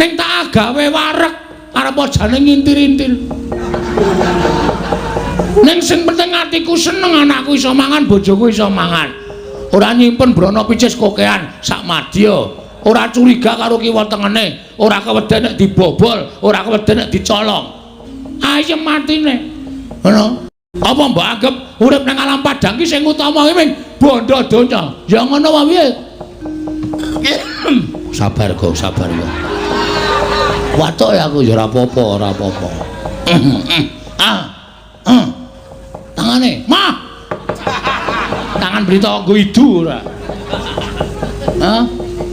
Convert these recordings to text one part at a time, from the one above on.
ning tak gawe wareg arep jane ngintir-intir. Ning sing penting atiku seneng anakku iso mangan, bojoku iso mangan. Ora nyimpen brana picis kokean sak madya, ora curiga karo kiwa tengene, ora keweden nek dibobol, ora keweden nek dicolong. Ayem matine. Ngono. Apa mbok anggap urip nang alam padang ki sing utama ki ming bondo donya? Ya ngono wae piye? Sabar kok, sabar kok. Watuk ya aku ya ora apa-apa, ora apa-apa. Tangane, mah. Tangan berita nggo idu ora. Hah?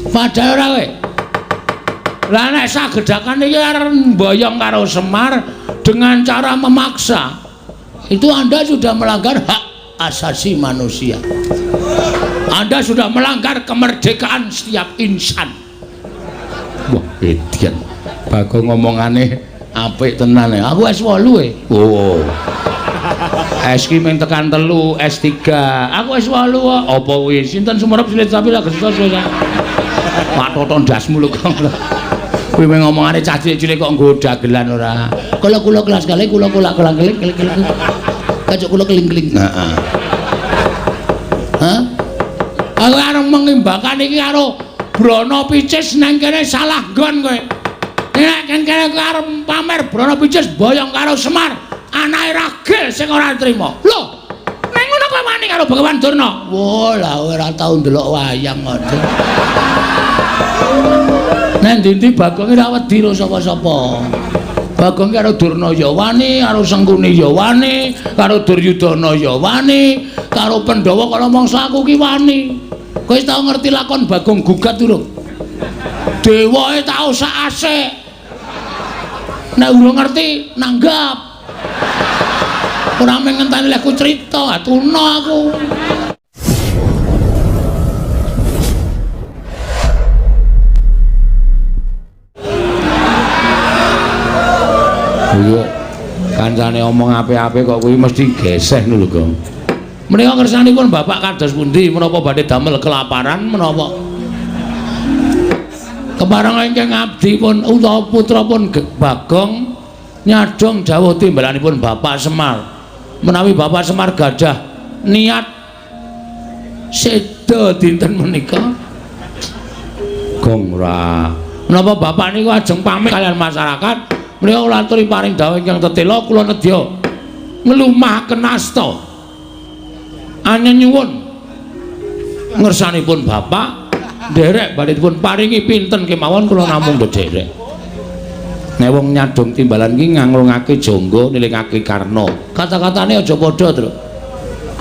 Padahal ora kowe. Lah nek sagedakan iki arep mboyong karo Semar dengan cara memaksa. Itu Anda sudah melanggar hak asasi manusia. Anda sudah melanggar kemerdekaan setiap insan. Wah, edian. Bagong ngomongane apik tenan ya. Aku S8 e. Oh. S ki mung tekan 3, S3. Aku S8 kok. Apa kuwi? Sinten sumerep silit tapi lagi susah. Pak toton dasmu lho kok. Kuwi mung ngomongane cah cilik kok nggo dagelan ora. Kula kelas kali kula keling. Kacuk kula keling-keling. Heeh. Hah? Aku arep mengimbangan iki karo brana picis nang kene salah nggon kowe. Nek kene kowe arep pamer brana picis boyong karo Semar, anake ragil sing ora trima. Lho, ning ngono kowe wani karo Bagawan Durna. Wah, lah ora tau ndelok wayang kok. Nek ndi-ndi Bagong ora wedi karo sapa-sapa. Bagong karo Durna ya wani, karo Sengkuni ya wani, karo Duryudana ya wani, karo Pandhawa kala mangsa aku ki wani. Kowe wis tau ngerti lakon Bagong Gugat durung? Dewae tau sak asik. Nek urung ngerti nanggap. Ora mung ngenteni lek ku crita, atuno aku. Iya, kancane omong apik-apik kok kuwi mesti geseh lho, Gong. Menika kersanipun Bapak kados pundi menapa badhe damel kelaparan menapa? Kepareng ingkang abdi pun utawa putra pun Bagong nyadong dawuh timbalanipun Bapak Semar. Menawi Bapak Semar gadah niat seda dinten menika. Gong ra. Menapa Bapak niku ajeng pamit kalian masyarakat? Menika kula aturi paring dawuh ingkang tetela kula nedya nglumahaken asta anyuwun ngersanipun Bapak nderek badhe dipun paringi pinten kemawon kula namung ndherek. Nek wong nyadong timbalan ki nganglungake jangga nilingake karna. Kata-katane aja padha, Tru.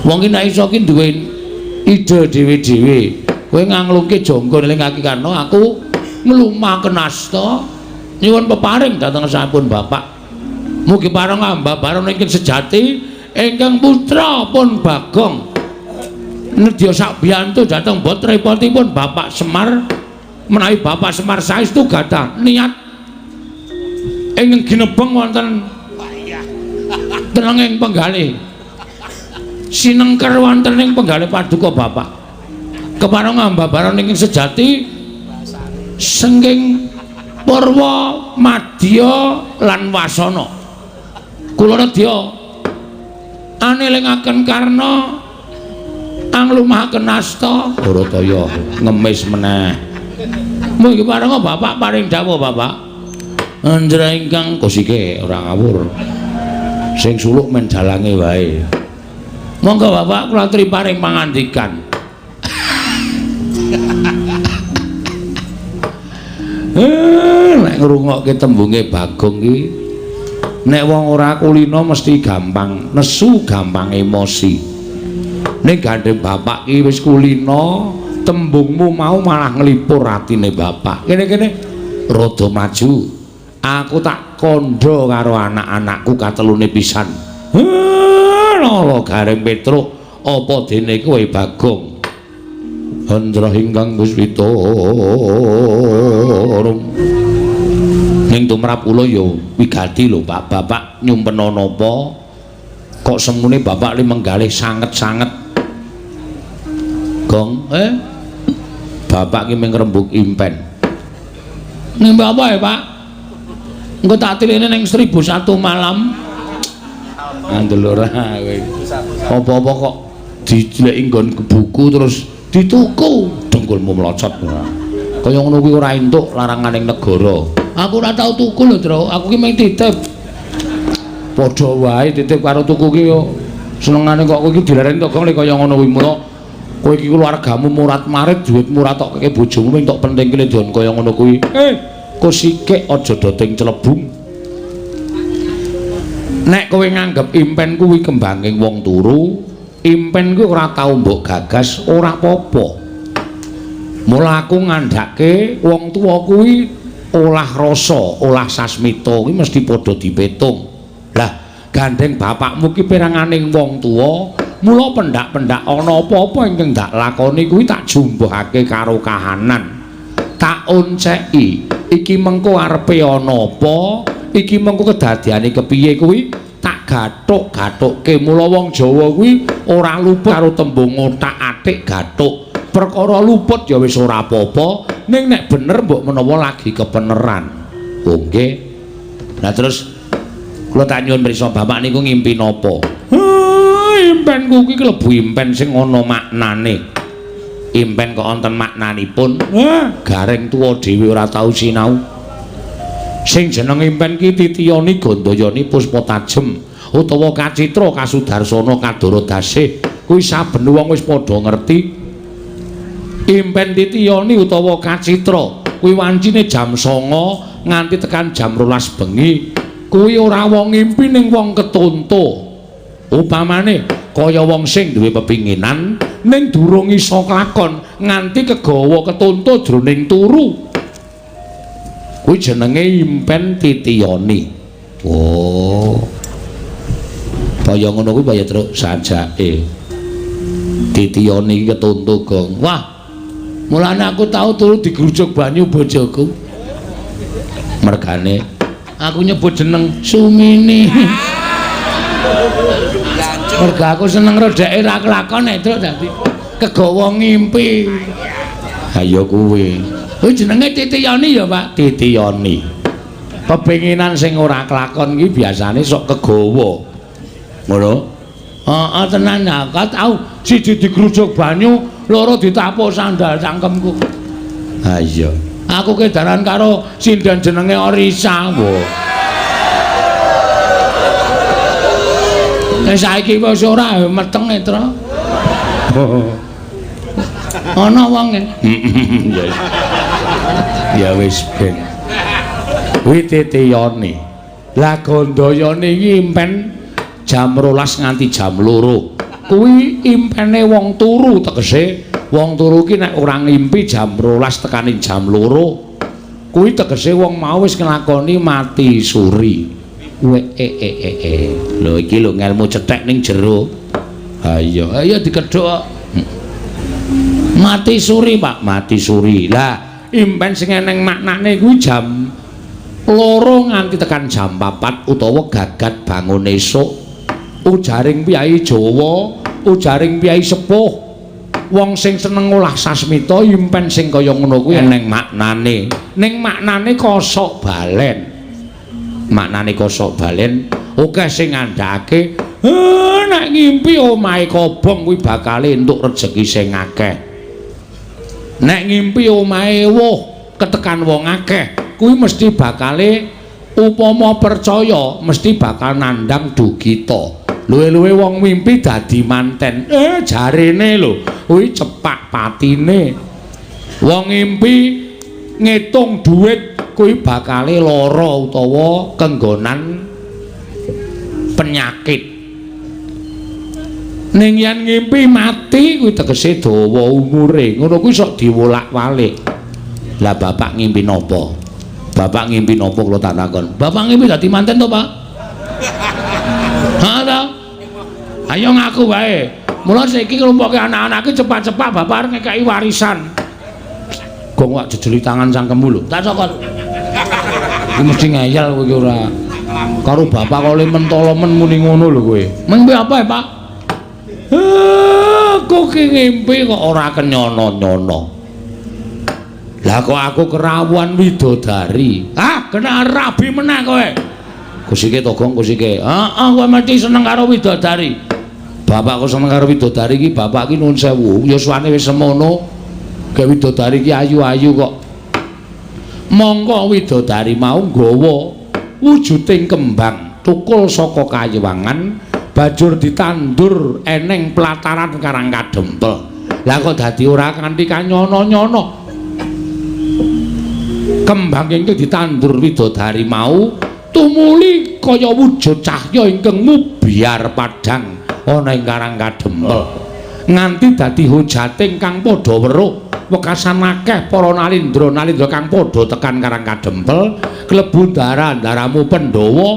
Wong ki nek iso ki duwe ide dhewe-dhewe. Kowe nganglungke jangga nilingake karna, aku nglumahaken asta nyuwun peparing dhateng sampun Bapak. Mugi pareng ambabaron ingkang sejati ingkang putra pun Bagong nedya sak biyantu dhateng putripun Bapak Semar. Menawi Bapak Semar saestu gadah niat ingkang ginebeng wonten tenenging penggalih sinengker wonten ing penggalih paduka Bapak. Kepareng ambabaron ingkang sejati sengking Purwa, Madya lan Wasana. Kula nedya anelingaken karna anglumahaken asta Barataya ngemis meneh. Mugi parenga Bapak paring dawuh Bapak. Andra ingkang kosike ora ngawur. Sing suluk men dalange wae. Monggo Bapak kula aturi paring pangandikan. Nek ngrungokke tembunge Bagong ki nek wong ora kulina mesti gampang nesu, gampang emosi. Nek gandeng Bapak ki wis kulina, tembungmu mau malah nglipur atine Bapak. Kene-kene rada maju. Aku tak kandha karo anak-anakku katelune pisan. Lara gareng Petruk apa dene kowe Bagong? Andra ingkang Guswita ning tumrap kula ya wigati lho Pak. Bapak nyumpena napa kok semune Bapak li menggalih sanget-sanget Gong Bapak ki mung rembug impen Ngimpi apa ya, Pak? Engko tak tilene ning 1001 malam. Ngandel ora kowe. Apa-apa kok dijleki nggon buku terus dituku dengkulmu mlocot. Kaya ngono kuwi ora entuk laranganing negara. Aku ora tau tuku lho, Tru. Aku ki mung titip. Padha wae titip karo tuku ki yo. Senengane kok kowe iki dilareni tok gong kaya ngono kuwi. Mula kowe iki keluargamu murat-marit duitmu ora tok keke bojomu mung tok penting ki don kaya ngono kuwi. Kok sikik aja doting celebung. Nek kowe nganggep impen kuwi kembanging wong turu, impen kuwi ora tau mbok gagas, ora apa-apa. Mula aku ngandhake wong tuwa kuwi olah rasa, olah sasmita kuwi mesti padha dipetung. Lah, gandeng bapakmu ki peranganing wong tuwa, mula pendak-pendak ana apa-apa ingkang ndak lakoni kuwi tak jumbuhake karo kahanan. Tak onceki iki mengko arepe ana apa, iki mengko kedadiane kepiye kuwi tak gathuk-gathukke. Mula wong Jawa kuwi ora luput karo tembung otak-atik gathuk. Perkara luput ya wis ora apa-apa, ning nek bener mbok menawa lagi kebeneran. Oh nggih. Lah terus kula tak nyuwun prisa Bapak niku ngimpi napa? Impenku kuwi klebu impen sing ana maknane. Impen kok wonten maknanipun. Gareng tuwa dhewe ora tau sinau. Sing jeneng impen ki titiyani gandayani puspa tajem utawa kacitra kasudarsana kadara dasih. Kuwi saben wong wis padha ngerti. Impen titiyani utawa kacitra kuwi wancine jam 09.00 nganti tekan jam 12 bengi. Kuwi ora wong ngimpi ning wong ketonto. Upamane kaya wong sing duwe pepinginan ning durung iso kelakon nganti kegawa ketonto jroning turu. Kuwi jenenge impen titiyani. Oh. Kaya ngono kuwi kaya truk sajake. Titiyani iki ketonto gong. Wah. Mulane aku tau turu digrujuk banyu bojoku. Mergane aku nyebut jeneng Sumini. Merga aku seneng redeke ra kelakon nek truk dadi kegawa ngimpi. Ha ya kuwi. Kuwi jenenge titiyani ya, Pak? Titiyani. Pepinginan sing ora kelakon iki biasane sok kegawa. Ngono? Heeh tenan ya, kok tau siji digrujuk banyu, loro ditapuk sandal cangkemku. Ha iya. Aku kedaran karo sindan jenenge Orisa, wo. Nek saiki wis ora meteng Tru. Ana wonge. Ya wis ben. Kuwi titiyane. Lah gandayane iki impen jam 12 nganti jam 2. Kuwi impene wong turu tegese wong turu ki nek ora ngimpi jam 12 tekaning jam 2. Kuwi tegese wong mau wis nglakoni mati suri. Lho iki lho ngelmu cetek ning jero. Ha iya, ayo dikedhok. Mati suri, Pak, mati suri. Lah, impen sing eneng maknane kuwi jam 2 nganti tekan jam 4 utawa gagat bangun esuk. Ujaring piyai Jawa, ujaring piyai sepuh. Wong sing seneng olah sasmita impen sing kaya ngono kuwi eneng maknane. Ning maknane kosok balen. Maknane kosok balen akeh sing ngandhake nek ngimpi omahe kobong kuwi bakal entuk rejeki sing akeh. Nek ngimpi omahe woh ketekan wong akeh kuwi mesti bakale upama percaya mesti bakal nandhang dugita. Luwe-luwe wong mimpi dadi manten. Jarene lho kuwi cepak patine. Wong ngimpi ngitung dhuwit kuwi bakale lara utawa kenggonan penyakit. Ning yen ngimpi mati kuwi tegese dawa umure. Ngono kuwi sok diwolak-walik. Lah bapak ngimpi napa? Bapak ngimpi napa kula tak takon. Bapak ngimpi dadi manten to, Pak? Ha ta? Ayo ngaku wae. Mula saiki nglumpuke anak-anake cepat-cepat bapak arep ngekeki warisan. Gong wak jejeli tangan cangkemmu lho. Tak sokot. Iki mesti ngeyel kowe iki ora. Karo bapak kok le mentolo-men muni ngono lho kowe. Mengpi apa ya, Pak? Kok ki ngimpi kok ora kenyono-nyono. Lah kok aku kerawuan widodari. Ah, kena rabi meneh kowe. Kusike to, Gong, kusike. Heeh, kowe mesti seneng karo widodari. Bapakku seneng karo widodari iki, bapak iki nuwun sewu, ya suwane wis semono. Ge widodari iki ayu-ayu kok. Monggo widodari mau nggawa wujuding kembang tukul saka kayewangan banjur ditandur eneng pelataran Karang Kadempel. Lah kok dadi ora kanthi kanyono-nyono. Kembang ingkang ditandur widodari mau tumuli kaya wujud cahya ingkang mubyar padhang ana ing Karang Kadempel. Nganti dadi hujating kang padha weruh wekasan akeh para nalindra kang padha tekan Karang Kadempel klebu ndara-ndaramu Pandhawa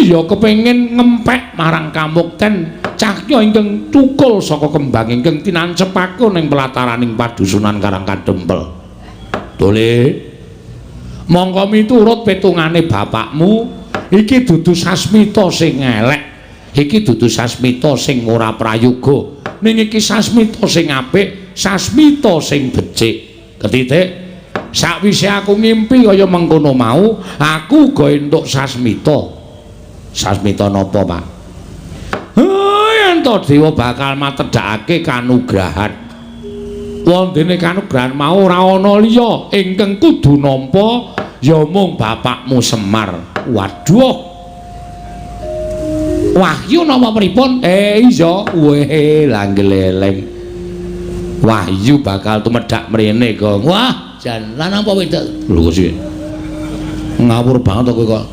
ya kepengin ngempek marang kamukten cahya ingkang tukul saka kembang ingkang tinancepake ning pelataraning padusunan Karang Kadempel. Dole mongko miturut petungane bapakmu iki dudu sasmita sing elek, iki dudu sasmita sing ora prayoga, ning iki sasmita sing apik, sasmita sing becik. Ketitik sakwise aku ngimpi kaya mengkono mau, aku uga entuk sasmita. Sasmita napa, Pak? Yen to dewa bakal matedhakake kanugrahan. Wondene kanugrahan mau ora ana liya ingkang kudu nampa ya mung bapakmu Semar. Waduh. Wahyu napa pripun? Iya, weh langgeleleng. Wahyu bakal tumedhak mrene, Gong. Wah, jan lan apa wedok? Lho sih. Ngawur banget kowe kok.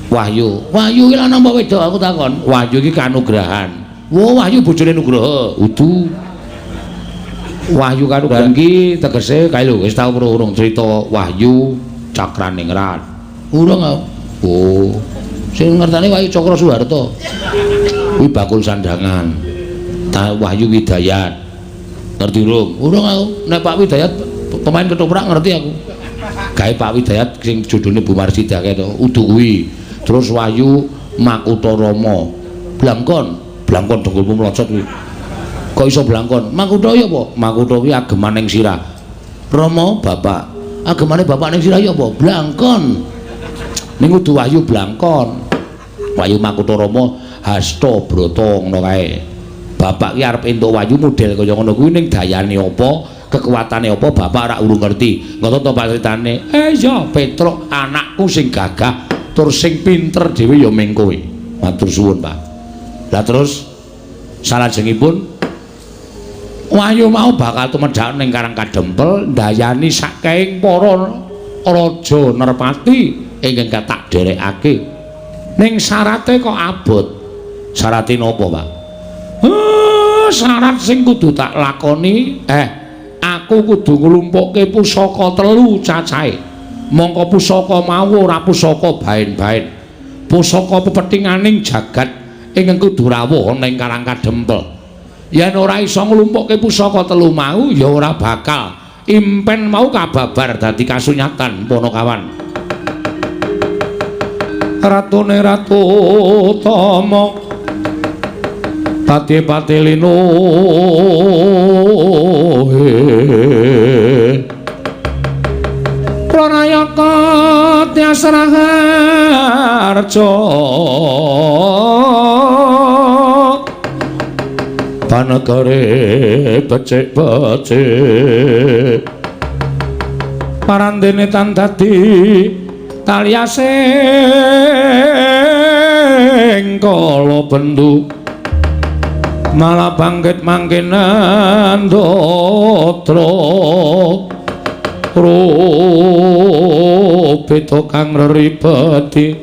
Wahyu. Wahyu iki lan apa wedok aku takon. Wahyu iki kanugrahan. Wo, Wahyu bojone Nugroho. Udu. Wahyu kanugrahan iki tegese kae lho wis tau urung cerita Wahyu Cakraningrat. Urung aku. Oh. Sing ngerteni Wahyu Cakra Suharto. Kuwi bakul sandangan. Wahyu Widayat. Ngerti urung? Urung aku. Nek Pak Widayat pemain ketoprak ngerti aku. Gawe Pak Widayat sing judulne Bu Marsida kae to. Udu kuwi. Terus Wahyu Makutarama. Blangkon dengkulmu mlocot kuwi. Kok iso blangkon? Makutha ya apa? Makutha kuwi ageman ning sirah. Rama bapak. Agemane bapak ning sirah ya apa? Blangkon. Ning kudu Wahyu blangkon. Wahyu Makutarama hasta brata ngono kae. Bapak ki arep entuk Wahyu model kaya ngono kuwi ning dayane apa, kekuatane apa bapak ora urung ngerti. Ngono to Pak critane. Iya, Petruk anakku sing gagah tur sing pinter dhewe ya ming kowe. Matur suwun, Pak. Lah terus salajengipun Wahyu mau bakal tumedhak ning Karang Kadempel ndayani saking para raja Nerpati ingkang tak derekake. Ning syarate kok abot. Syarate napa, Pak? Syarat sing kudu tak lakoni, aku kudu nglumpukke pusaka 3 cacahe. Mongko pusaka mau ora pusaka baen-baen. Pusaka pepethinganing jagat ingkang kudu rawuh ning Karang Kadempel. Yen ora iso nglumpukke pusaka 3 mau ya ora bakal impen mau kababar dadi kasunyatan Panakawan. Ratune Ratu Tama Pati-pati lino Pranayaka Tyasraharja Panegare becik-becik Parandene tan dadi taliasing kala bendu malah bangkit mangkenan dotra rupita kang reribeti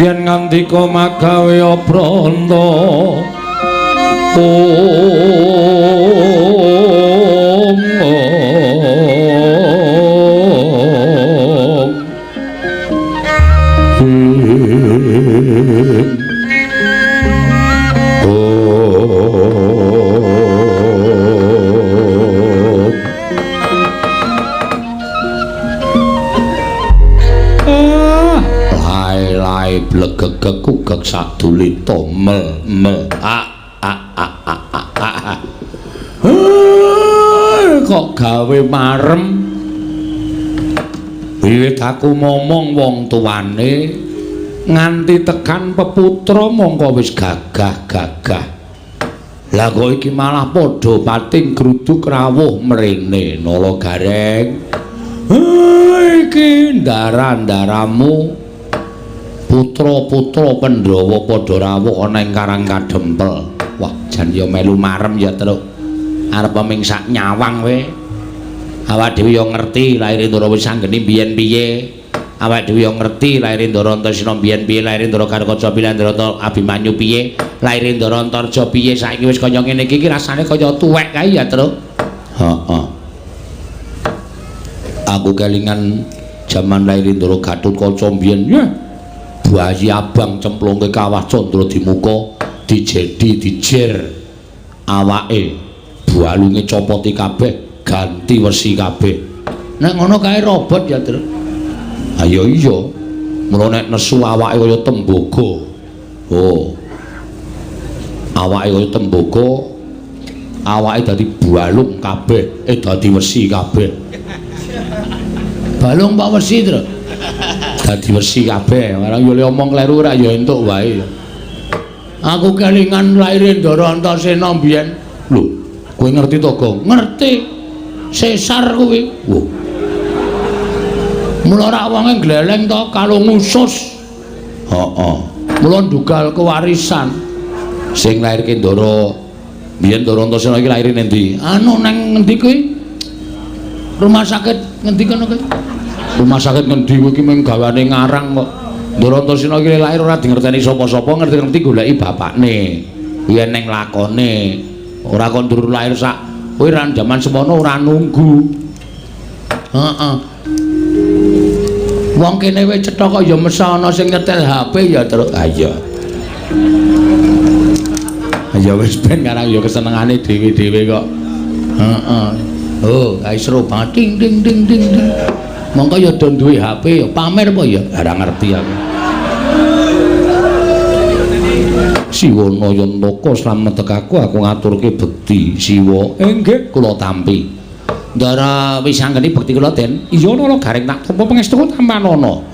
yen ngandika magawe apranta utek sadulita mel kok gawe marem wiwit aku momong wong tuane nganti tekan peputra mongko wis gagah-gagah lah kok iki malah padha pating gruduk rawuh mrene Nala Gareng iki ndara-ndaramu putra-putra Pandhawa padha rawuh ana ing Karang Kadempel. Wah, jan ya melu marem ya, Truk. Arep mingsak nyawang kowe. Awak dhewe ya ngerti lair Ndara Wisanggeni biyen piye. Awak dhewe ya ngerti lair Ndara Antasena biyen piye, lair Ndara Karkaca piye, Ndara Abimanyu piye, lair Ndara Antarja piye. Saiki wis kaya ngene iki rasane kaya tuwek kae ya, Truk. Heeh. Aku kelingan jaman lair Ndara Gatotkaca biyen ya. Bayi abang cemplungke kawah Candra Dimuka dijedi dijer awake balunge copoti kabeh ganti wesi kabeh nek ngono kae robot ya Tru ayo iya mulo nek nesu awake kaya tembaga oh awake kaya tembaga awake dadi balung kabeh dadi wesi kabeh balung pak wesi Tru dadi wesi kabeh marang yo le omong kleru ora ya entuk wae aku kelingan lair Ndara Antasena mbiyen lho kowe ngerti to Gong ngerti sesar kuwi wo mula ora wonge gleleng to kalung usus heeh mula ndugal kewarisan sing lairke Ndara mbiyen Ndara Antasena iki laire endi anu nang ngendi kuwi rumah sakit ngendi kono kuwi rumah sakit ngendi kowe iki mung gawane ngarang kok Ndara Antasena iki lair ora dingerteni sapa-sapa ngerti-ngerti goleki bapakne yen ning lakone ora kon durung lair sak kowe ran jaman semono ora nunggu heeh wong kene wis cetha kok ya mesa ana sing nyetel HP ya terus ayo ayo wis ben karang ya kesenengane dhewe-dhewe kok heeh oh isro ting ding ding ding ding mongko ya do duwe HP ya pamer apa ya ora ngerti aku Siwana Yantaka slamet tekaku aku ngaturke bekti Siwa inggih kula tampi Ndara Wisanggeni bekti kula den iya Nala Gareng tak tampa pangestuku tampanana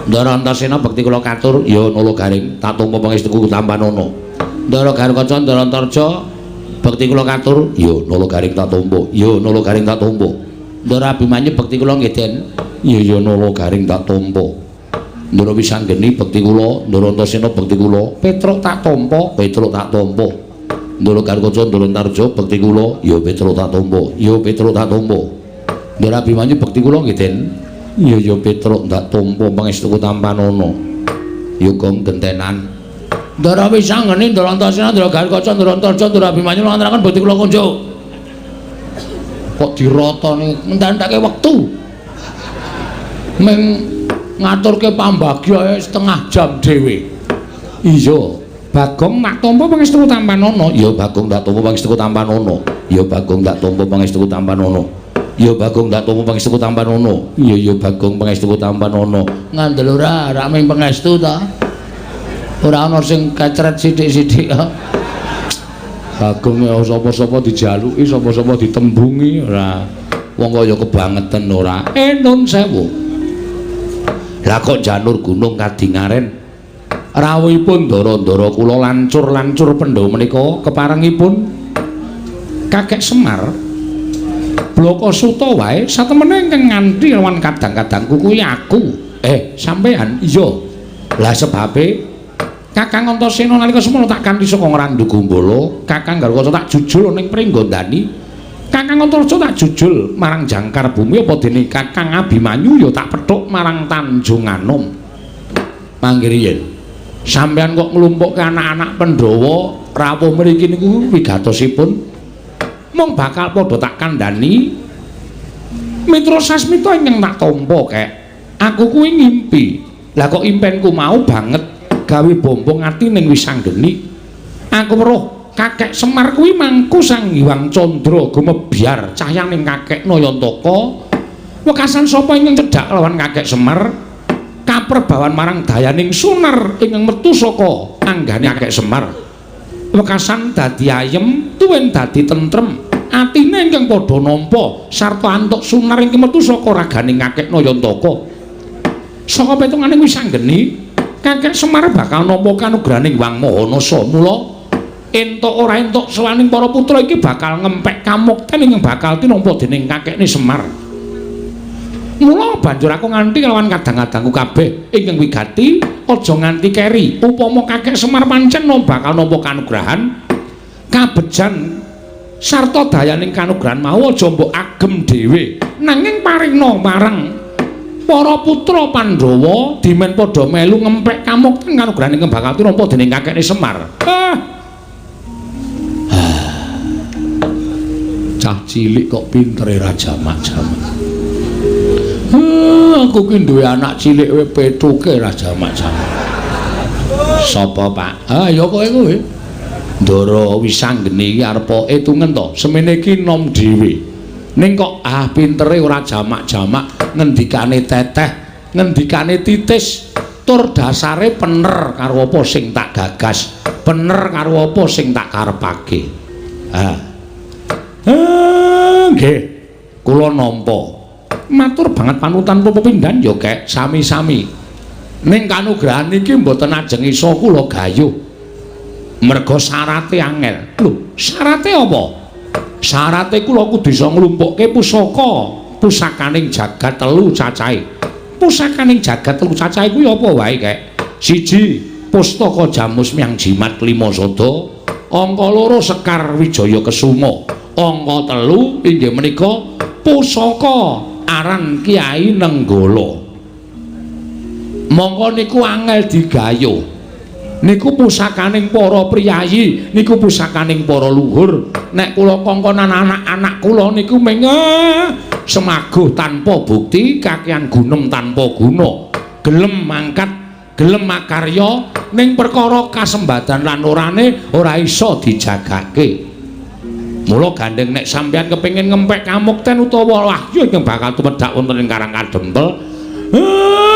Ndara Antasena bekti kula katur ya Nala Gareng tak tampa pangestuku tampanana Ndara Garkaca Ndara Antarja bekti kula katur ya Nala Gareng tak tampa ya Nala Gareng tak tampa Ndara Abimanyu bekti kula nggih den ya Nala Gareng tak tampa Ndara Wisanggeni bekti kula Ndara Antasena bekti kula Petruk tak tampa Petruk tak tampa Ndara Karkaca Ndara Antarja bekti kula ya Petruk tak tampa ya Petruk tak tampa Ndara Abimanyu bekti kula nggih den ya Petruk tak tampa pangestuku tampanana ya Gong gentenan Ndara Wisanggeni Ndara Antasena Ndara Karkaca Ndara Antarja Ndara Abimanyu ngantaraken bekti kula kunjuk kok dirotone mentanake wektu meng ngaturke pambagya setengah jam dhewe iya Bagong tak tampa pangestuku tampanana ya Bagong tak tampa pangestuku tampanana ya Bagong tak tampa pangestuku tampanana ya Bagong tak tampa pangestuku tampanana ya Bagong pangestuku tampanana ngandel ora ming pangestu ta ora ana sing kecret sithik-sithik Bagong ya sapa-sapa dijaluki sapa-sapa ditembungi ora wong kaya kebangetan ora nun sewu lah kok janur gunung kadingaren rawuhipun ndara-ndara kula lancur-lancur Pandhawa menika keparengipun Kakek Semar Blokasuta wae satemene ingkang nganti lawan kadang-kadangku kuwi aku sampean iya lah sebabe Kakang Antasena nalika semana tak kanthi saka Ngrandu Gombala Kakang Garkaca tak jujul ning Pringgondani Kakang Antarja tak jujul marang Jangkar Bumi apa dene Kakang Abimanyu ya tak pethuk marang Tanjung Anom. Mangkiriyen. Sampeyan kok nglumpukke anak-anak Pandhawa rawuh mriki niku wigatosipun mung bakal padha tak kandhani Mitra Sasmita ingkang tak tampa kek. Aku kuwi ngimpi. Lah kok impenku mau banget gawe bombong ati ning Wisanggeni. Aku weruh Kakek Semar kuwi mangku Sang Hyang Candra gumebyar cahyaning Kakek Nayantaka. Wekasan sapa ingkang cedhak lawan Kakek Semar? Kaperbawan marang dayaning sunar ingkang metu saka anggane akeh Semar. Wekasan dadi ayem, tuwin dadi tentrem. Atine ingkang padha nampa sarta antuk sunar ingkang metu saka raganing Kakek Nayantaka. Saka petunganing wis anggeni, Kakek Semar bakal nampa kanugrahaning Wang Mahanasa. Mula entuk ora entuk sawaning para putra iki bakal ngempek kamukten ingkang bakal tinampa dening kakekne Semar. Mula banjur aku nganti lawan kadang-kadangku kabeh ingkang wigati aja nganti keri. Upama Kakek Semar pancen bakal nampa kanugrahan kabejan sarta dayaning kanugrahan mau aja mbok agem dhewe, nanging paringna marang para putra Pandhawa dimen padha melu ngempek kamukten kanugrahan ingkang bakal tinampa dening kakekne Semar. Cah cilik kok pintere Raja Mak-jamak. Aku ki duwe anak cilik wae petuke Raja Mak-jamak. Sapa, Pak? Ya kowe kuwi. Ndara Wisanggeni iki arep etungen to, semene iki nom dhewe. Ning kok pintere ora jamak-jamak, ngendikane teteh, ngendikane titis, tur dasare pener karo apa sing tak gagas, pener karo apa sing tak karepake. Nggih, kula nampa. Matur banget panutan kula pepindhan ya kek sami-sami. Ning kanugrahan iki mboten ajeng isa kula gayuh. Merga syarate angel. Lho, syarate apa? Syarate kula kudu isa nglumpukke pusakaning jagat telu cacahe. Pusakaning jagat telu cacahe kuwi apa wae kek? 1 Pustaka Jamus Myang Jimat Klima Sada, angka 2 Sekar Wijaya Kesuma, angka 3 inggih menika pusaka aran Kyai Nenggala. Monggo niku angel digayuh. Niku pusakaning para priyayi, niku pusakaning para luhur. Nek kula kongkonan anak-anak kula niku meng semaguh tanpa bukti, kakehan gunem tanpa guna. Gelem mangkat, gelem makarya ning perkara kasembadan lan orane ora iso dijagake. Mula gandeng nek sampeyan kepengin ngempek kamukten utawa wahyu ingkang bakal tumedhak wonten ing Karang Kadempel,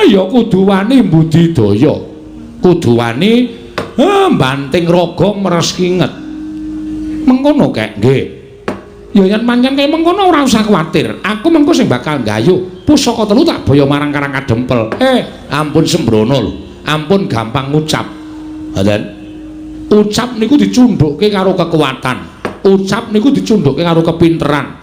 ya kudu wani mbudidaya. Kudu wani banting raga meres kinget. Mengkono kek nggih. Ya yen pancen kaya mengkono ora usah kuwatir. Aku mengko sing bakal nggayuh pusaka 3 tak baya marang Karang Kadempel. Ampun sembrono lho. Ampun gampang ngucap. Ngoten. Ucap niku dicundhukke karo kekuatan. Ucap niku dicundhukke karo kepinteran.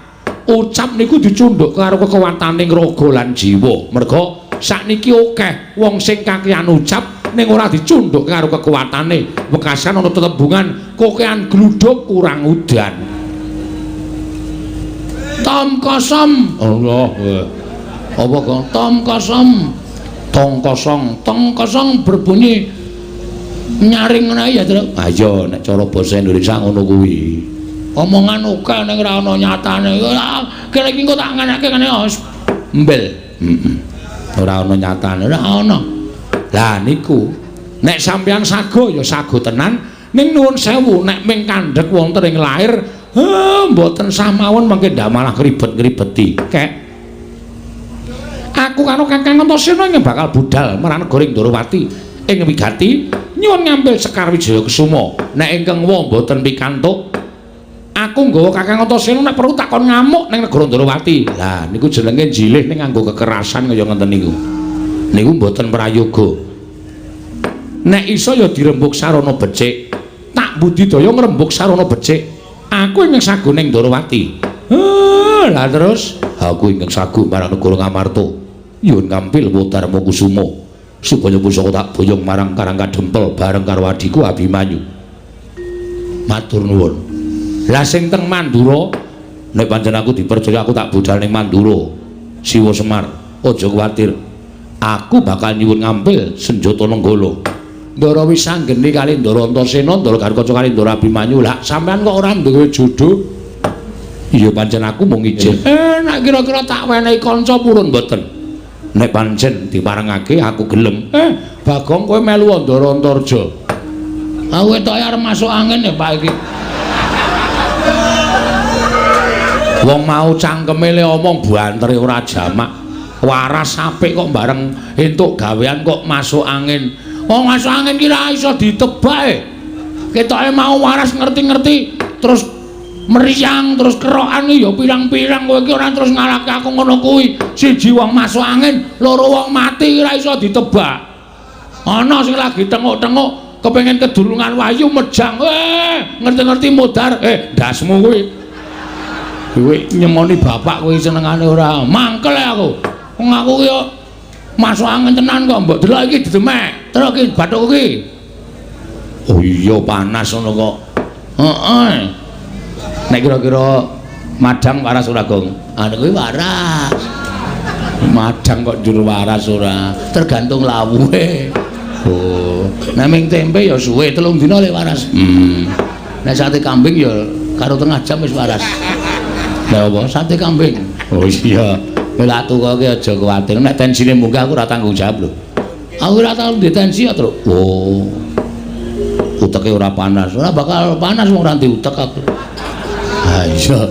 Ucap niku dicundhukke karo kekuwataning raga lan jiwa. Merga sakniki akeh wong sing kakehan ucap ning ora dicundhukke karo kekuwatane. Wekasan ana tetembungan kokehan gluduk kurang udan. Tom kosong. Allah. Apa kok? Tom kosong. Tong kosong berbunyi nyaring ngene ya, Tru. Ayo nek cara basa Indonesia ngono kuwi. Omongan oke ning ora ana nyatane. Kene iki kok tak nganake kene mbel. Ora ana nyatane, ora ana. Lah niku nek sampeyan sago ya sago tenan, ning nuwun sewu nek ming kandhek wonten ing lair, mboten sah mawon mengke ndak malah ribet-ribeti. Kek aku karo Kakang Antasena ing bakal budal marang negara Ndrawati ing wigati nyuwun ngambil Sekar Wijaya Kesuma. Nek ingkang wa mboten pikantuk, aku nggawa Kakang Antasena nek perlu takon ngamuk ning negara Ndrawati. Lah niku jenenge jilih ning nganggo kekerasan kaya ngoten niku. Niku mboten prayoga. Nek iso ya dirembuk sarana becik. Tak budidaya ngrembuk sarana becik. Aku ingkang sagu ning Ndrawati. Lah terus aku ingkang sagu marang negara Ngamarta. Nyuwun ngampil Wodarma Kusuma supaya pusaka tak boyong marang Karang Kadempel bareng karo adiku Abimanyu. Matur nuwun. Lah sing teng Mandura nek pancen aku dipercaya aku tak budal ning Mandura. Siwa Semar, aja kuwatir. Aku bakal nyuwun ngampil senjata Nenggala. Ndara Wisanggeni kali Ndara Antasena, Ndara Garukaca kali Ndara Abimanyu. Lah sampean kok ora duwe jodoh? Iya pancen aku mung ijin. Nek kira-kira tak wenehi kanca purun mboten. Nek pancen diparengake aku gelem. Bagong kowe melu Ndara Antarja. Aku ketoke arep masuk angin ya Pak iki. Wong mau cangkeme le omong bantere ora jamak. Waras apik kok bareng entuk gawean kok masuk angin. Wong masuk angin ki ra iso ditebak. Ketoke mau waras ngerti-ngerti terus meriang terus kerokan ya pirang-pirang kowe iki ora terus ngalahke aku ngono kuwi. Siji wong masuk angin, loro wong mati ora iso ditebak. Ana sing lagi tenguk-tenguk kepengin kedulungan wayu mejang. Ngerti-ngerti mudar. Ndasmu kuwi. Kowe nyemoni bapak kowe senengane ora. Mangkel aku. Wong aku ki masuk angin tenan kok mbok delok iki didemek. Terus iki bathuk iki. Oh iya panas ngono kok. Heeh. Nek kira-kira madang waras ora, Gong? Ane kuwi waras. Madang kok njur waras ora. Tergantung lawuhe. Oh, nek ming tempe ya suwe 3 dina lek waras. Nek sate kambing ya karo tengah jam wis waras. Lah apa sate kambing? Oh iya. Lha tuwa ki aja kuwatir. Nek tensine munggah aku ora tanggung jawab lho. Aku ora tau ndek tensi ya, Tru. Oh. Uteke ora panas. Ora bakal panas wong ora diutek aku. Ha iya.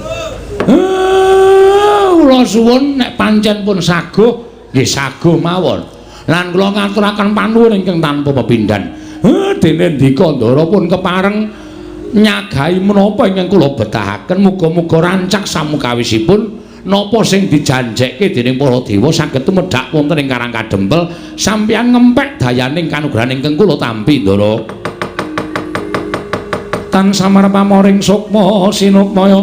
Kula suwun nek pancen pun saguh, nggih saguh mawon. Lan kula ngaturaken panuwun ingkang tanpa pepindhan. Dene ndika Ndara pun kepareng nyagahi menapa ingkang kula betahaken, muga-muga rancak samukawisipun napa sing dijanjekke dening para dewa saged tumedhak wonten ing Karang Kadempel sampeyan ngempek dayaning kanugrahan ingkang kula tampi Ndara. Tan samar pamoring sukma sinukmaya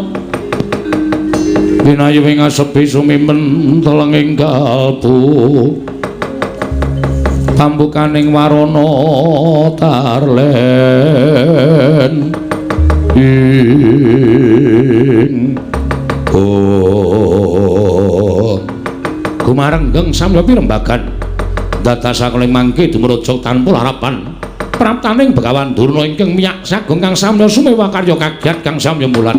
Dinayu ing asepi sumimen telenging kalbu pambukaning warana tarlen ing gumarenggeng samya pirembagan datasakeling mangke dumrujuk tanpa harapan praptaning Begawan Durna ingkang miyak sagung kang samya sumewa karya kagiat kang samya mulat.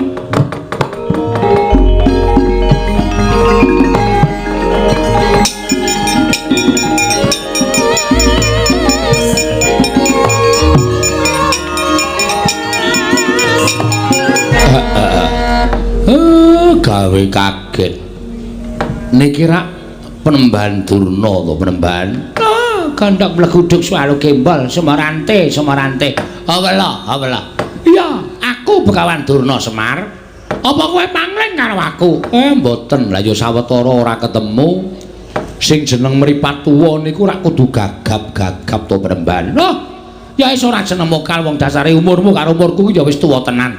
Gawe kaget niki rak Penemban Durna to Penemban gandhak mleguduk swalu kembal Semarante awela iya aku Begawan Durna Semar apa kowe pangling karo aku mboten lha ya sawetara ora ketemu sing jeneng mripat tuwa niku rak kudu gagap-gagap to Penemban loh ya wis ora jeneng mokal wong dasare umurmu karo umurku ya wis tuwa tenan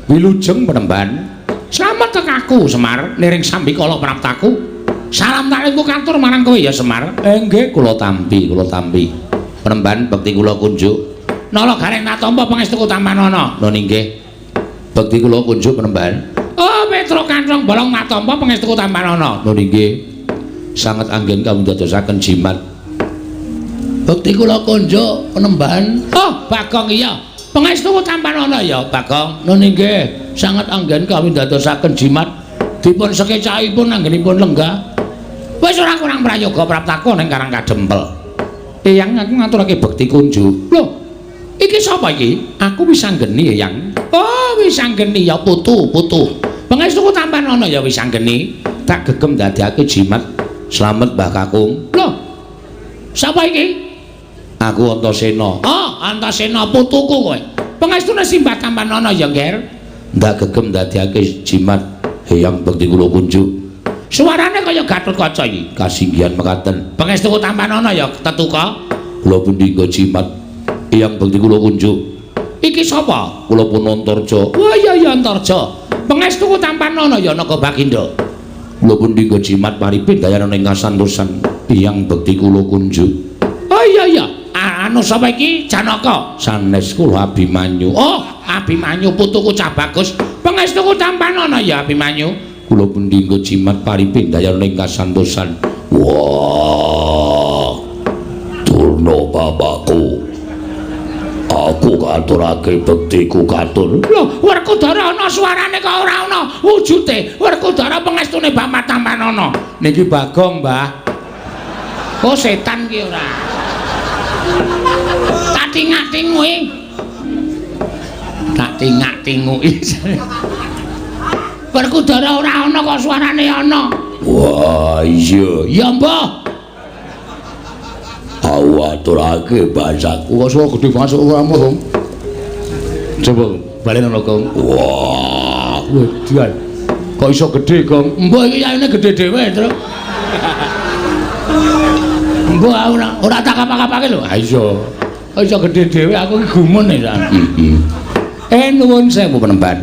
wilujeng Penemban. Selamat tekaku Semar niring sambikala praptaku. Salam taringku katur marang kowe ya Semar. Nggih kula tampi. Penemban bekti kula kunjuk. Nala gareng natampa pangestuku Tampanana. Lho nggih. Bekti kula kunjuk Penemban. Oh Petro Kancong bolong natampa pangestuku Tampanana. Lho nggih. Sanget anggen kawundadosaken jimat. Bekti kula kunjuk Penemban. Oh Bagong iya. Pangestuku Tampanana ya Bagong. Lho nggih. Sangat anggen kawin dadosaken jimat dipun sekecahipun anggenipun lenggah wis ora kurang prayoga praptaku ning Karang Kadempel. Eyang aku ngaturake bekti kunjuk. Lho, iki sapa iki? Aku wis anggeni Eyang. Oh, wis anggeni ya putu. Pangestuku Tampanana ya wis anggeni. Tak gegem dadekake jimat slamet Mbah Kakung. Lho. Sapa iki? Aku Antasena. Oh, Antasena putuku kowe. Pangestune Simbah Tampanana ya, Nger. Ndak gegem dadekake jimat Eyang bekti kula kunjuk. Suarane kaya Gatotkaca iki. Kasinggihan mekaten. Pangestuku Tampanana ya tetuka. Kula pundi nggo jimat Eyang bekti kula kunjuk. Iki sapa? Kula pun Antarja. Wah iya Antarja. Pangestuku Tampanana ya Naka Baginda. Kula pundi nggo jimat paripin dayanan ing kasantosan Eyang bekti kula kunjuk. Oh iya. Anu sapa iki? Janaka. Sanes kula Abimanyu. Oh, Abimanyu putuku cah bagus. Pangestuku Tampanana ya Abimanyu. Kula pundi nggo jimat paripin dayanan ing kasantosan. Wah. Durna bapakku. Aku katurake bektiku katur. Lho, Werkudara ana suarane kok ora ana wujude. Werkudara pangestune Bapak Tampanana. Niki Bagong, Mbah. Oh, setan ki ora. Tak tingak-tinguki. Tak tingak-tinguki. Werkudara ora ana kok suarane ana. Wah, iya. Ya, Mbah. aturake bahasaku kok suwe gedhe masuk kamu Kong. Coba balen ana Kong. Wah, wedian. Kok iso gedhe Kong? Mbok iki yaine gedhe dhewe, Tru. Mbok ora tak kapak-kapake lho. Ha iya. Kok iso gedhe dhewe aku iki gumun ya. Nuwun sewu penemban.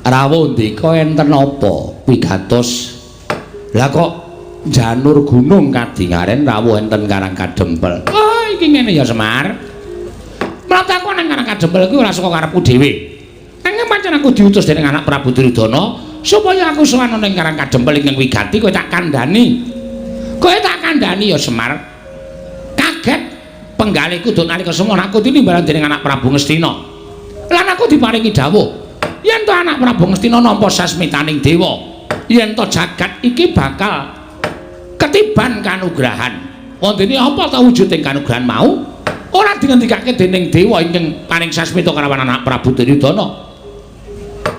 Rawuh ndika enten apa pigatos? Lah kok janur gunung kadingaren rawuh enten Karang Kadempel. Oh, iki ngene ya Semar. Mrataku nang Karang Kadempel kuwi ora saka karepku dhewe. Nanging pancen aku diutus dening anak Prabu Duryudana supaya aku sowan ning Karang Kadempel ing wigati kowe tak kandhani. Kowe tak kandhani ya Semar. Kaget penggalihku duk nalika semana aku tinimbalan dening anak Prabu Ngastina. Lan aku diparingi dawuh yen to anak Prabu Ngastina nampa sasmitaning dewa, yen to jagat iki bakal ketiban kanugrahan. Wontene apa ta wujuding kanugrahan mau? Ora dingendikake dening dewa ingkang paring sasmita kalawan anak Prabu Duryudana.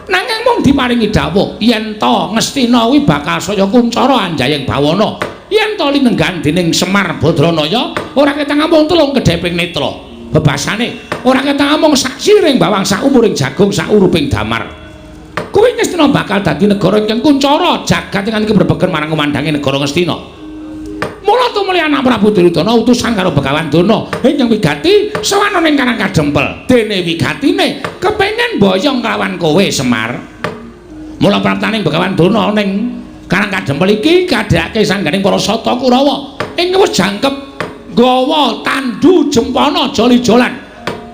Nanging mung diparingi dawuh yen to Ngastina kuwi bakal saya kuncara anjayeng bawana. Yen to linenggan dening Semar Badranaya ora ketang amung telung kedheping netra. Bebasane ora ketang amung sak siring bawang sak umuring jagung sak uruping damar. Kuwi Ngastina bakal dadi negara ingkang kuncara jagat ingkang berbeken marang kumandange negara Ngastina. Mula tumuli anak Prabu Duryudana utusan karo Begawan Dana ingkang wigati sawana ning Karang Kadempel. Dene wigatine kepengin boyong kelawan kowe Semar. Mula praptaning Begawan Dana ning Karang Kadempel iki kadhake sangganing para Sata Kurawa ing wis jangkep gawa tandu jempana joli-jolan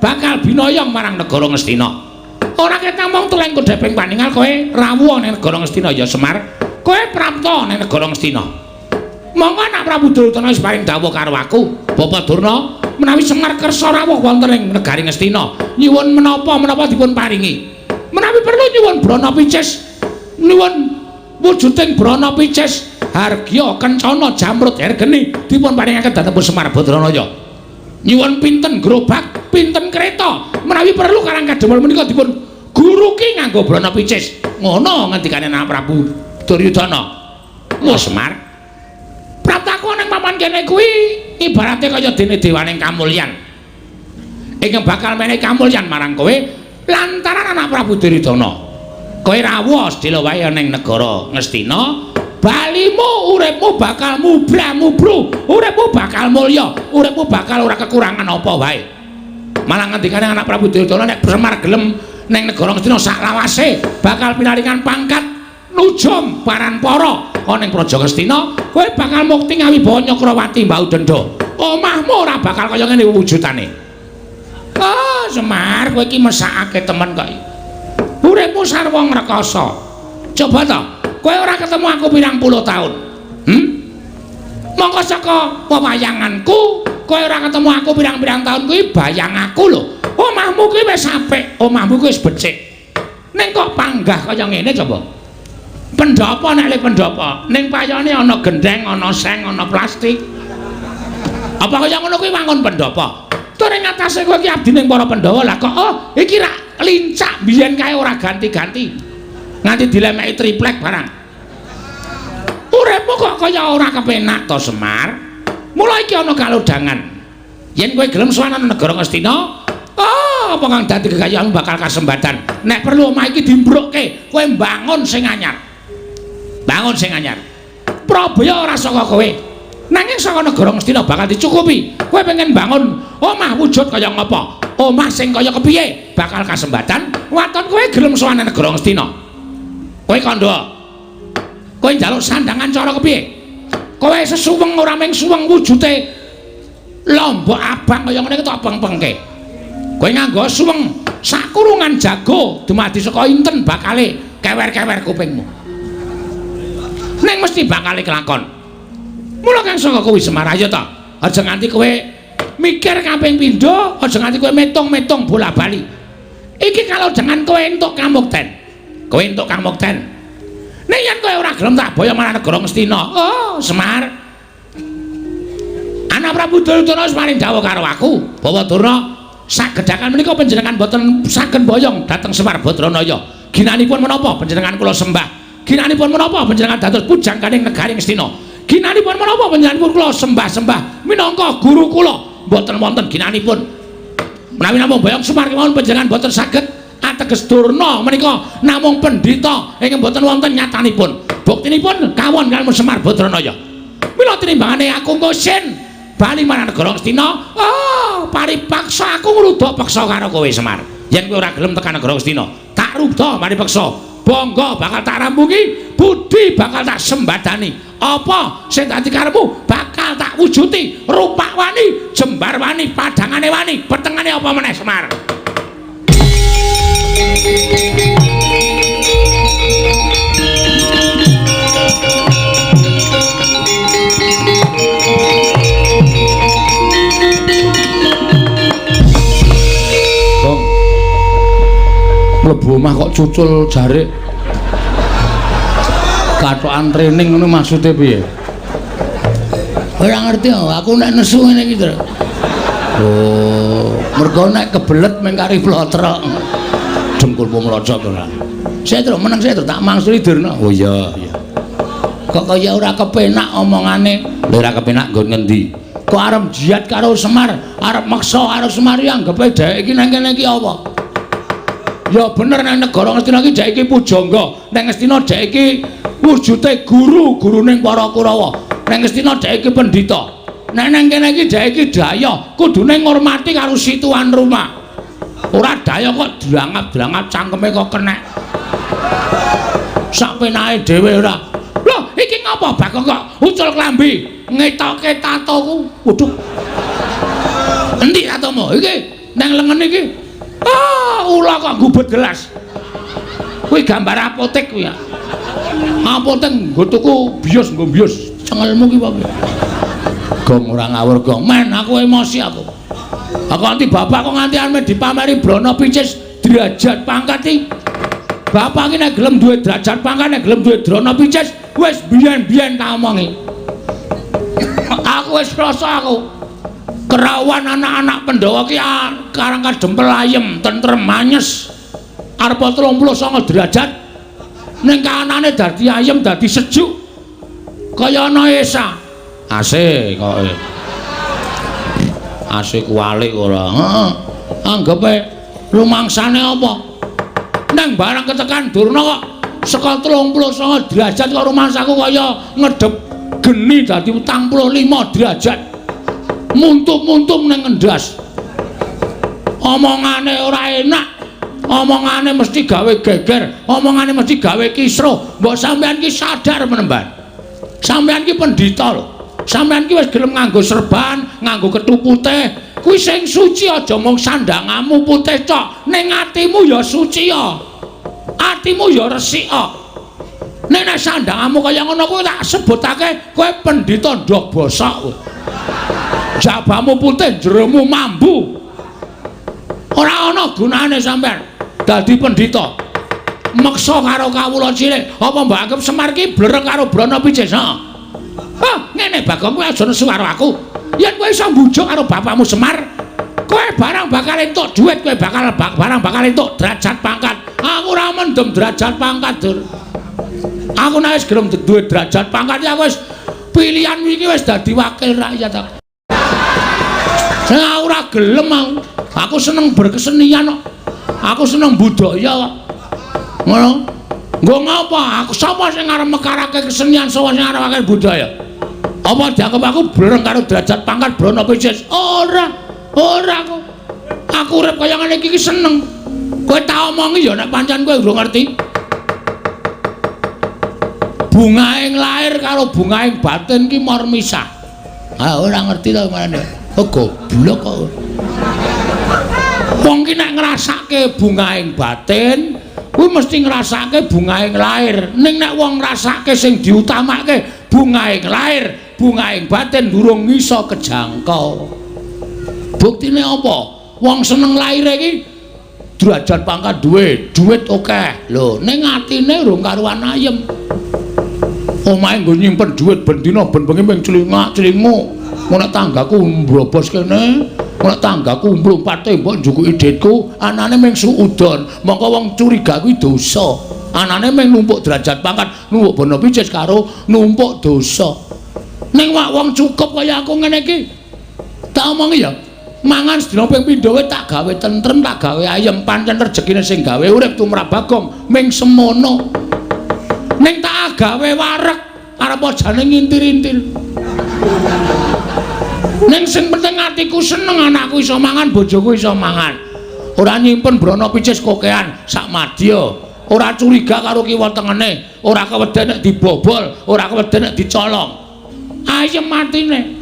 bakal binoyong marang negara Ngastina. Ora ketang mung teleng kedheping paningal kowe rawuh ning negara Ngastina ya Semar. Kowe prapta ning negara Ngastina. Monggo anak Prabu Duryudana wis paring dawuh karo aku, Bapak Durna, menawi Semar kersa rawuh wonten ing negari Ngastina, nyuwun menapa dipun paringi. Menawi perlu nyuwun brana picis, nyuwun wujuding brana picis hargya kencana jamrut hergeni dipun paringaken dhateng Semar Badranaya. Nyuwun pinten gerobak, pinten kereta, menawi perlu Karang Kadempel menika dipun guruki nganggo brana picis. Ngono ngendikane anak Prabu Duryudana. Lho Semar, praptaku ning papan kene kuwi ibarate kaya dene dewaning kamulyan. Ingkang bakal menehi kamulyan marang kowe lantaran anak Prabu Duryudana. Kowe rawuh sedhela wae ning negara Ngastina, balimu uripmu bakal mubra-mubru, uripmu bakal mulya, uripmu bakal ora kekurangan apa wae. Malah ngendikane anak Prabu Duryudana nek Semar gelem ning negara Ngastina sak lawase bakal pinaringan pangkat nujum paranpara ana ing Praja Ngastina, kowe bakal mukti ngawibawa Nyakrawati Mbau Denda. Omahmu ora bakal kaya ngene wujudane. Oh, Semar, kowe iki mesakake temen kok. Uripmu sarwa ngrekasa. Coba to, kowe ora ketemu aku pirang puluh taun. Mongko saka wewayanganku, kowe ora ketemu aku pirang-pirang taun kuwi bayang aku lho. Omahmu kuwi wis apik, omahmu kuwi wis becik. Ning kok panggah kaya ngene coba. Pendopo nek le pendopo, ning payone ana gendeng, ana seng, ana plastik. Apa kaya ngono kuwi wangun pendopo? Tur ing atase kowe iki abdining para Pandhawa lah kok iki rak lincak biyen kae ora ganti-ganti. Nganti dilemeki triplek barang. Uripmu kok kaya ora kepenak to Semar? Mula iki ana kalodhangan. Yen kowe gelem sowan nang negara Ngastina, apa kang dadi gegayuhanmu bakal kasembadan. Nek perlu omah iki dimbrukke, kowe mbangun sing anyar. Bangun sing anyar. Prabaya ora saka kowe. Nanging saka negara Ngastina bakal dicukupi. Kowe pengen bangun omah wujud kaya ngapa? Omah sing kaya kepiye? Bakal kasembadan. Waton kowe gelem sowan nang negara Ngastina. Kowe kandha. Kowe njaluk sandangan cara kepiye? Kowe sesuweng ora mung suweng wujude lombok abang kaya ngene iki tok peng-pengke. Kowe nganggo suweng sakurungan jago dumadi saka inten bakale kewer-kewer kupingmu. Ning mesti bakale kelakon. Mula kang saka kuwi Semar ayo ta. Aja nganti kowe mikir kaping pindho, aja nganti kowe metung-metung bola-bali. Iki kalau dengan kowe entuk kamukten. Kowe entuk kamukten. Nek yen kowe ora gelem tak boyo marang negara Ngastina. Oh, Semar. Anak Prabu Duryudana wis maring dawuh karo aku, Bawa Durna, sagedhakan menika panjenengan boten saged boyong dhateng Semar Badranaya. Ginanipun menapa panjenengan kula sembah? Ginanipun menapa panjenengan dados pujangganing negari Ngastina? Ginanipun menapa panjenengan kula sembah-sembah minangka guru kula mboten wonten ginanipun. Menawi namung Boyong Semar kemawon panjenengan mboten saged ateges Durna menika namung pendhita ingkang mboten wonten nyatanipun. Buktinipun kawon kaliyan Semar Badranaya. Mila tinimbangane aku ngosin bali marang negara Ngastina, paripaksa aku ngrudha peksa karo kowe Semar. Yen kowe ora gelem tekan negara Ngastina, tak rudha maripaksa. Bangga bakal tak rampungi, budi bakal tak sembadani. Apa sing dadi karepmu bakal tak wujuti. Rupak wani, jembar wani, padangane wani, petengane apa meneh Semar. Mlebu omah kok cucul jarik katokan training ngono maksude piye? Ora ngerti aku nek nesu ngene iki to. Oh, mergo nek kebelet mung kari plotrok. Dengkulmu mlocok to ora. Saya terus meneng saya terus tak mangsuli Durna. Oh iya, iya. Kok kaya ora kepenak omongane. Lha ora kepenak nggon ngendi? Kok arep jiat karo Semar, arep maksa karo Semar yang anggepe dhek iki nang kene iki apa? Ya bener nang negara Ngastina iki dhek iki pujangga. Nang Ngastina dhek iki wujude guru-guruning para Kurawa. Nang Ngastina dhek iki pendhita. Nek nang kene iki dhek iki daya, kudune ngurmati karo situan rumah. Ora daya kok drangap-drangap cangkeme kok kenek. Sak penake dhewe ora. Lho, iki ngapa Bagong kok ucul klambi, ngetoke tatoku. Waduh. Endi tatomu? Iki nang lengen iki. Ula kok gubet gelas. Kuwi gambar apotek kuwi ya. Apotek nggo tuku bios nggo bios. Cengelmu ki apa? Gong ora ngawur gong. Men aku emosi aku. Aku nganti bapak kok nganti ame dipameri Brana Picis derajat pangkat iki. Bapak iki nek gelem duwe derajat pangkat nek gelem duwe Brana Picis wis biyen-biyen tak omongi. Aku wis rasa aku kerawan anak-anak Pandhawa ki karang kadempel ayem tentrem manyes arepa 39 derajat ning kanane dadi ayem dadi sejuk kaya ana Esa asih kok asih kualik ora heeh anggepe rumangsane apa nang barang ketekan Durna kok saka 39 derajat kok rumangsaku kaya ngedep geni dadi 45 derajat muntum-muntum nang ngendas. Omongane ora enak. Omongane mesti gawe geger, omongane mesti gawe kisruh. Mbok sampean ki sadar menemban. Sampean ki pendhita lho. Sampean ki wis gelem nganggo serban, nganggo kethu putih. Kuwi sing suci aja mung sandangamu putih tok, ning atimu ya suci ya. Atimu ya resik kok. Nek sandangamu kaya ngono kuwi tak sebutake kowe pendhita ndok bosok kowe. Jabamu putih, jeromu mambu. Ora ana gunane sampean dadi pendhita. Meksa karo kawula cilik, apa mbok anggap Semar ki blereng karo Brana Picis? Ngene Bagong kowe aja nesu karo aku. Yen kowe iso mbujuk karo bapakmu Semar, kowe barang bakal entuk dhuwit, kowe barang bakal entuk derajat pangkat. Aku ora mendem derajat pangkat, Dur. Aku nek wis gelem duwe derajat pangkat ya wis pilihan iki wis dadi wakil rakyat aku. Saya ora gelem aku seneng berkesenian kok. Aku seneng budaya kok. Ngono. Nggo ngapa? Aku sapa sing arep mekarake kesenian, sapa sing arep akeh budaya? Apa dianggap aku blereng karo derajat pangkat Brana Picis? Ora kok. Aku urip kaya ngene iki seneng. Kowe tak omongi ya nek pancen kowe urung ngerti. Bungaing lahir karo bungaing batin ki mor misah. Ora ngerti to marane. Goblok kok. Wong ki nek ngrasake bungaing batin, kuwi mesti ngrasake bungaing lahir. Ning nek wong ngrasake sing diutamake bungaing lahir, bungaing batin durung iso kejangkau. Buktine apa? Wong seneng lahir iki derajat pangkat duit akeh. Lho, ning atine urung karuan ayem. Omahe nggo nyimpen duit ben dina ben bengi ping celingak-celingu. Nek tanggaku mbrobos kene, nek tanggaku mlumpate mbok njukuki dhitku, anane ming suudon. Mongko wong curiga kuwi dosa. Anane ming numpuk derajat pangkat, numpuk Brana Picis karo numpuk dosa. Ning wong cukup kaya aku ngene iki. Tak omongi ya. Mangan sedina ping pindho tak gawe tentrem, tak gawe ayem, pancen rejekine sing gawe urip tumrap Bagong ming semono. Ning tak gawe wareg arep jane ngintir-intir. Ning sing penting atiku seneng anakku iso mangan, bojoku iso mangan. Ora nyimpen brana picis kokean sak madya. Ora curiga karo kiwa tengene, ora keweden nek dibobol, ora keweden nek dicolong. Ayem matine.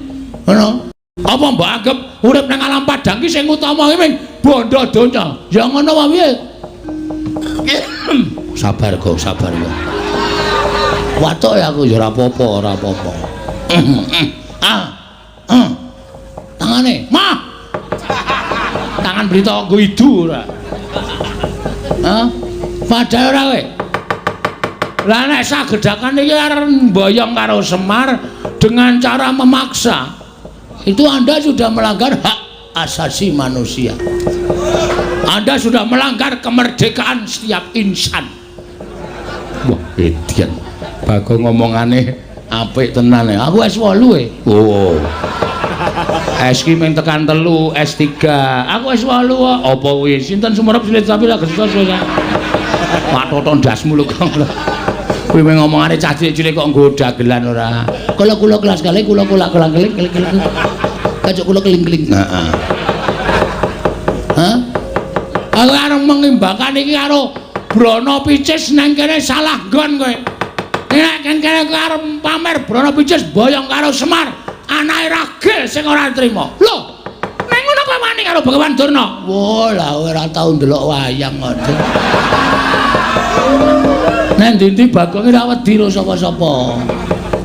Ngono. Apa mbok anggap urip nang alam padang ki sing utama ming bondo donya? Ya ngono wae piye? Sabar kok, sabar kok. Watuk ya aku ya ora apa-apa, ora apa-apa. Tangane, mah. Tangan berita nggo idu ora. Padahal ora kowe. Lah nek sagedakan iki arep mboyong karo Semar dengan cara memaksa. Itu Anda sudah melanggar hak asasi manusia. Anda sudah melanggar kemerdekaan setiap insan. Wah, edian. Bagong ngomongane apik tenan ya. Aku S8 e. Oh. S ki mung tekan 3, S3. Aku S8 kok. Apa kuwi? Sinten sumerep silit sapi lah gesos ya. Wah, toton dasmu lho kok. Kuwi mung ngomongane cah cilik-cilik kok nggo dagelan ora. Kula kelas kali kula keling. Kacuk kula keling-keling. Heeh. Hah? Aku arep mengimbangkan iki karo brana picis nang kene salah nggon kowe. Nek kene kowe arep pamer brana picis boyong karo Semar, anake ragil sing ora trima. Lho, ning ngono kowe wani karo Begawan Durna. Wah, lah ora tau ndelok wayang kok. Nek ndi-ndi Bagong ora wedi karo sapa-sapa.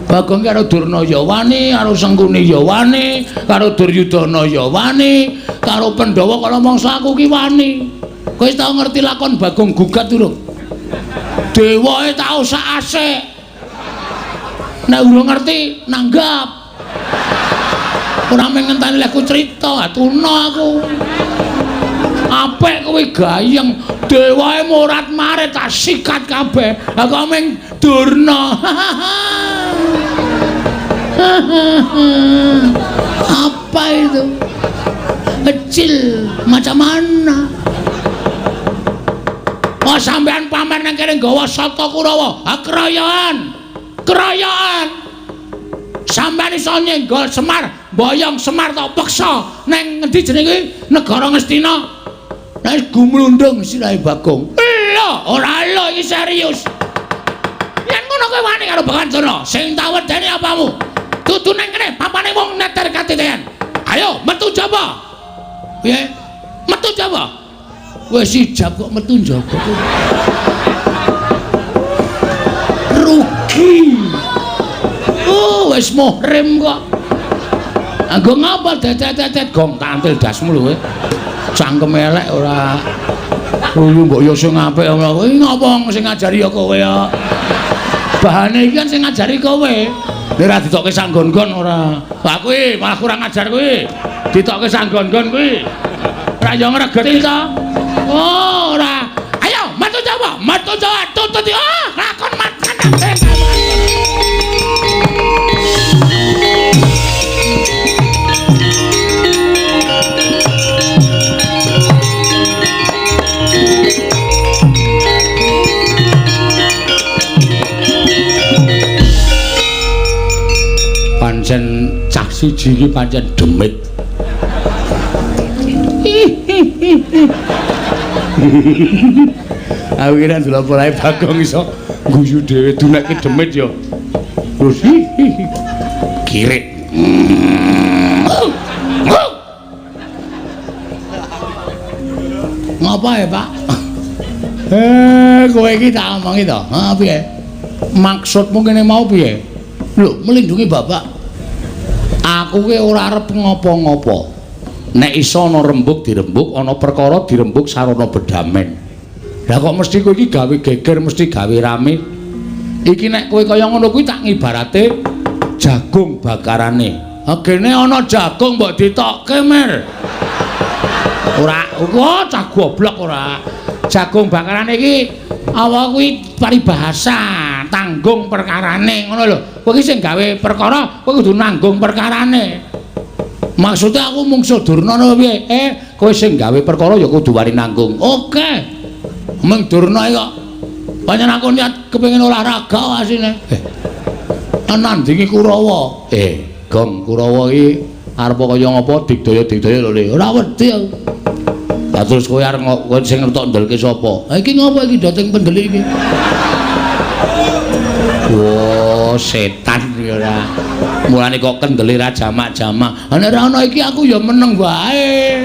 Bagong karo Durna ya wani, karo Sengkuni ya wani, karo Duryudana ya wani, karo Pandhawa kala mangsa aku ki wani. Kowe wis tau ngerti lakon Bagong Gugat durung? Dewae tau sak asik. Nek urung ngerti nanggap. Ora mung ngenteni lek ku crita, tuna aku. Apik kowe gayeng, dewae murat marit tak sikat kabeh. Lah kok mung Durna. Apa itu? Kecil macam mana? Oh sampean pamer nang kene nggawa Sata Kurawa. Keroyokan. Sampean iso nyenggol Semar, boyong Semar tak peksa nang ngendi jenenge negara Ngastina. Nek gumlundung sirahe Bagong. Lho, ora lho iki serius. Yen ngono kowe wani karo Begawan Durna, sing tak wedeni apamu? Dudu nang kene papane wong neter katitean. Ayo metu jaba. Piye? Metu jaba. Wis ijab kok metu jaba. Rugi. Oh, wis muhrim kok. Anggo ngapa dedet-dedet gong tantil dasmu lho kowe. Cangkem elek ora. Kuwi mbok yo sing apik ora. Kuwi ngapa sing ngajari ya kowe ya. Bahane iki kan sing ngajari kowe. Nek ora ditokke sanggon-gon ora. Lah kuwi malah kurang ajar kuwi. Ditokke sanggon-gon kuwi. Ora yo ngregeti to. Oh, ora. Ayo, metu Jawa, tutut. Oh, lakon makan. Pancen cah siji iki pancen demit. Aku kira ndelok polahe Bagong iso guyu dhewe dunekke demit ya. Terus kirik. Ngapa ya, Pak? Kowe iki tak omongi to. Ha piye? Maksudmu kene mau piye? Lho, melindungi Bapak. Aku ki ora arep ngopo-ngopo. Nek iso ana rembug dirembug, ana perkara dirembug sarana bedamen. Lah kok mesti kowe iki gawe geger, mesti gawe rame. Iki nek kowe kaya ngono kuwi tak ngibarate jagung bakarane. Agene ana jagung mbok ditokke, Mir. Ora, kok cah goblok ora. Jagung bakarane iki apa kuwi paribahasa. tanggung perkarane ngono lho. Kowe iki sing gawe perkara, kowe kudu nanggung perkarane. Maksudnya aku mungsuh Durna apa piye? Kowe sing gawe perkara ya kudu wani nanggung. Oke. Mung Durna kok pancen aku niat kepengin olahraga asine. Nandingi Kurawa. Gong Kurawa iki arep kaya ngapa digdaya-digdaya lho Le. Ora wedi aku. Lah terus kowe arep kowe sing ngetok ndelke sapa? Ha iki ngapa iki dating pendelik iki? Oh, setan iki ora. Mulane kok kendele ra jamak-jamak. Nek ora ana iki aku ya meneng wae.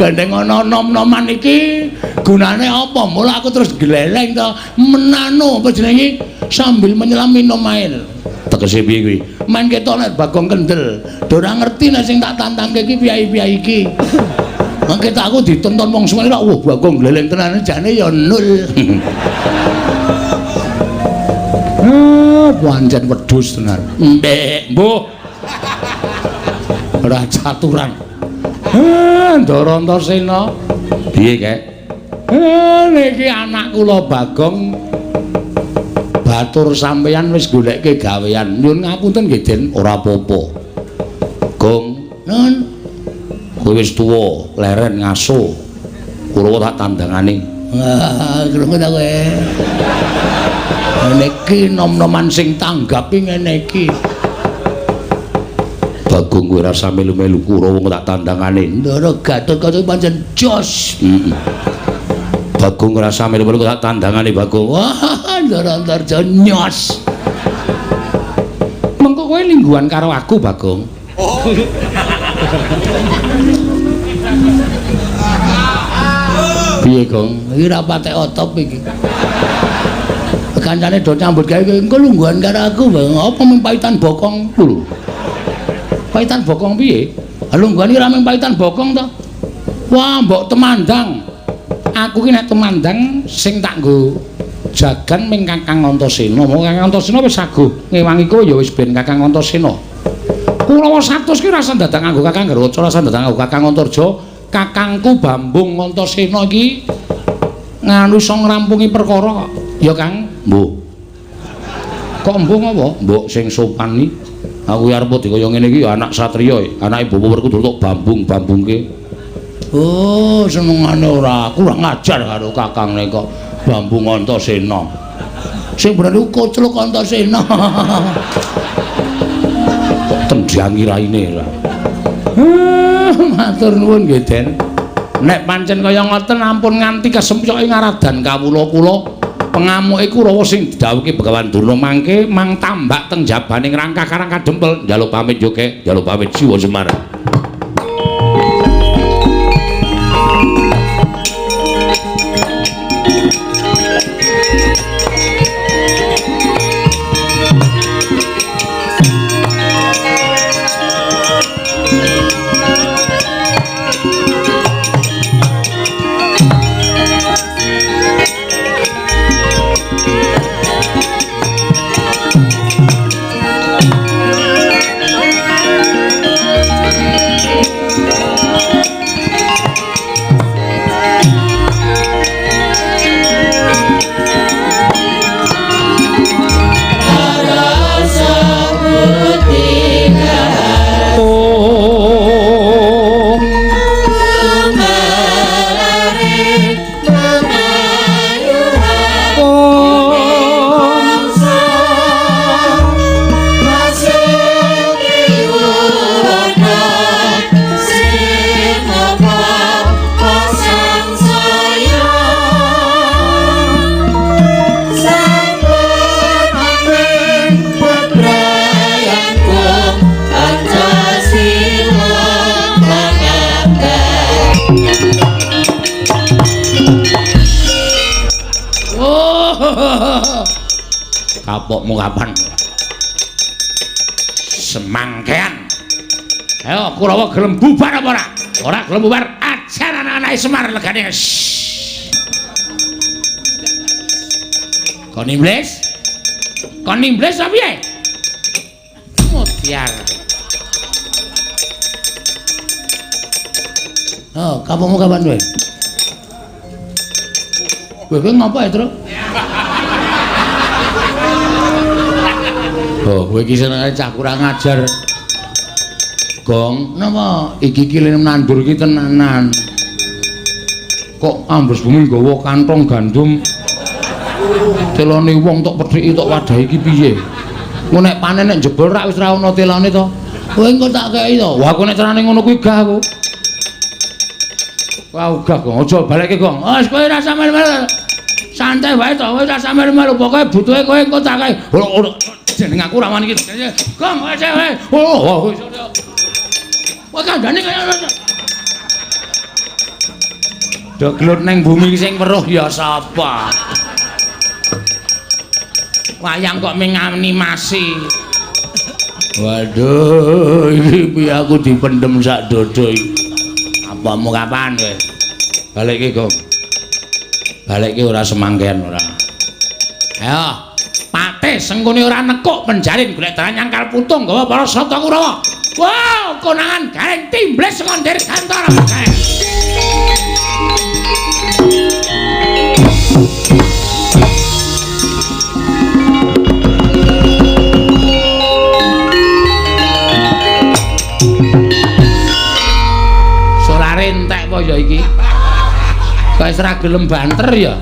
Gandeng ana nom-noman iki gunane apa? Mula aku terus gleleng to menano apa jenenge sambil menyelam minum air. Tegese piye kuwi? Main ketok nek Bagong kendel. Ora ngerti nek sing tak tantangke iki piyai-piyai iki. Mangke tak aku ditonton wong semene kok wah Bagong gleleng tenan jane ya nul. Pancen wedhus tenan. Mbek, mbuh. Ora caturan. Ndara Antasena. Piye, Kek? Niki anak kula Bagong batur sampeyan wis goleke gawean. Nyuwun ngapunten nggih, Den, ora apa-apa. Gong, nun. Kowe wis tuwa, leren ngaso. Kurawa tak tandangane. Wah, krungu ta kowe. Niki nom-noman sing tanggapi ngene iki. Bagong kowe rasa melu-melu Kurawa tak tandangane. Ndara Gatot kaca pancen jos. Bagong rasa melu-melu tak tandangane Bagong. Wah, Ndara Antarja nyos. Mengko kowe lingguhan karo aku, Bagong. Piye, Gong? Iki ra patek otop iki. Kancane do nyambut gawe engko lungguhan karo aku, Bang. Apa mung paitan bokong lho. Paitan bokong piye? Lungguhan iki ra mung paitan bokong to. Wah, mbok temandang. Aku ki nek temandang sing tak nggo jagan ming Kakang Antasena. Mau Kakang Antasena wis saguh ngewangi kowe ya wis ben Kakang Antasena. Kurawa 100 ki rasa dadak nganggo Kakang Garaca, rasa dadak nganggo Kakang Antarja. Kakangku Bambung Antasena iki nganu iso ngrampungi perkara kok. Ya, Kang. Mbuh. Kok mbung apa? Mbok sing sopan iki. Aku arep dikaya ngene iki ya anak satriya, anake bapak kudu tok bambung-bambungke. Oh, senengane ora. Kurang ngajar karo Kakangne kok Bambung Antasena. Sing bener iku Kocluk Antasena. Tendyangi raine ora. Matur nuwun nggih, Den. Nek pancen kaya ngoten ampun nganti kesempyoke ngaradan kawula kula pengamuke Kurawa sing didhawuhke Begawan Durna mangke mang tambak teng jabaning rangka karang kadempel njaluk pamit yo Kek, njaluk pamit Jiwa Semar. Kapokmu kapan? Semangkean. Ayo Kurawa gelem bubar apa ora? Ora gelem bubar, ajar anak-anak Semar legane. Kon Iblis? Kon Iblis apa piye? Mutiar. Oh, kapokmu kapan kowe? Kowe ngapa ya, Truk? Oh, kowe iki senenge cah kurang ajar. Gong, napa iki kilene nandur iki tenanan. Kok ambles bumi nggawa kantong gandum. Telone wong tok pedhiki tok wadahi iki piye? Engko nek panen nek jebol rak wis ra ono telone to. Kowe engko tak kei to. Wah, aku nek carane ngono kuwi gah aku. Wah, gah Gong, aja balekke Gong. Wis kowe ra sampe melu. Santai wae to, kowe ra sampe melu. Pokoke butuhe kowe engko tak kei. Jeneng aku ra wani iki. Gong, wis wae. Oh, wis. Wah, kandhane kaya ngono. Dok glut neng bumi sing weruh ya sapa? Wayang kok menganimasi. Waduh, iki aku dipendem sak dodo iki. Apamu kapan kowe? Balikke, Gong. Balikke ora semangkean ora. Ayo, Patih sengkune ora nekuk penjalin golek dalan nyangkal putung gawa para Sata Kurawa. Wow, konangan gareng timbles ngondir kantor. Solare entek apa ya iki? Kok wis ra gelem banter ya?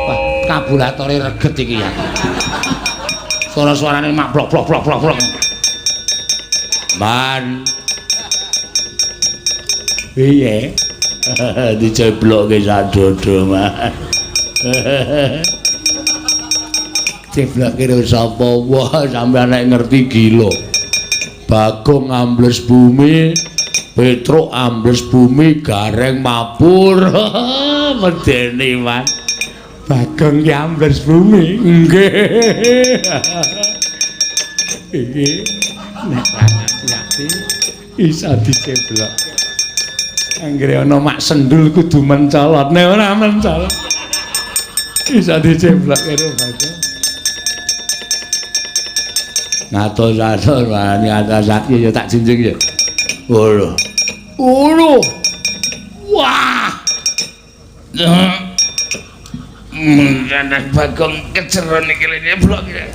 Wah, kabulatore reget iki ya. Suara-suarane mak blok. Man. Piye? Diceblokke sadodo, Man. Ceblokke karo sapa wae sampeyan nek ngerti gila. Bagong ambles bumi, Petruk ambles bumi, Gareng mapur. Medeni, Man. Bagong ki ambles bumi. Nggih. Iki nek ati iso diceblok. Anggere ana mak sendul kudu mencolot, nek ora mencolot iso diceblok karo Bagong. Ngatur-atur wani atas ya tak jinjing ya. Ngono. Ngono. Wah. Anak Bagong keceron iki lene blok iki.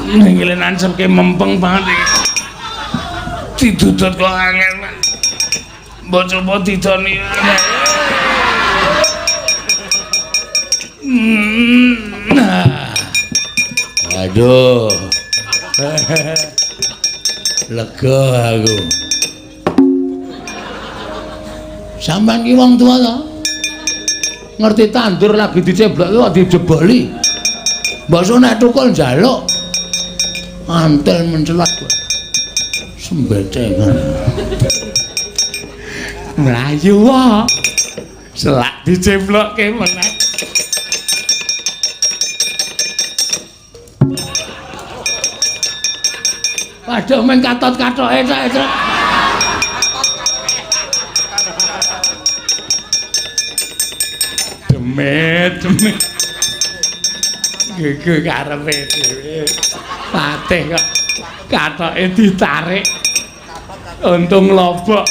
Ngile nancemke mempeng banget iki. Didudut kok angel, Mas. Mbok coba didoni. Aduh. Lega aku. Sampeyan ki wong tua to? Ngerti tandur lagi diceblok kok dijeboli. Mbok nek tukul njaluk. Antel mencelat sembecengan melayu wae selak diceblokke meneh padha meng katot-katoke sak demet gege karepe dhewe Patih kok katoke ditarik untung lobok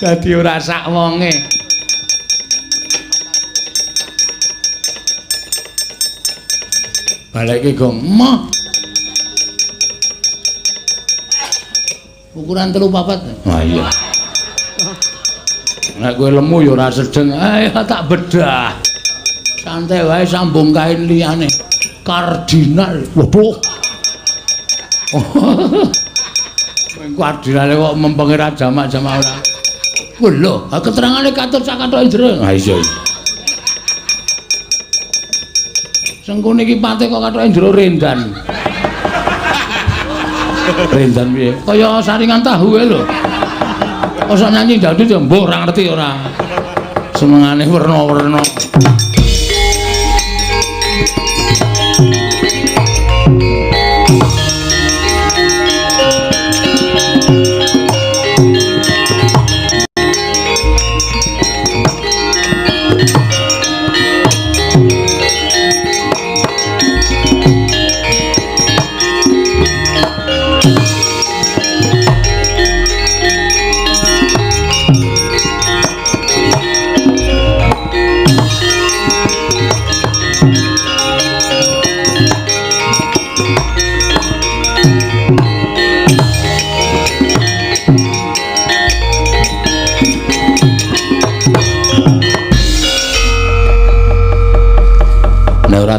dadi ora sak wonge balekke Gong mah ukuran 3-4 ah iya nek kowe lemu ya ora sedeng ayo tak bedah santai wae sambung kain liyane kardinal waduh kardinal kok mempenge ra jamak-jamak ora lho keterangane katut sak kathoke jero ha iya sengkune iki Patih kok kathoke jero rendan rendan piye kaya saringan tahu lho kok nyanyi dangdut ya mbok ora ngerti ora semengane werna-werna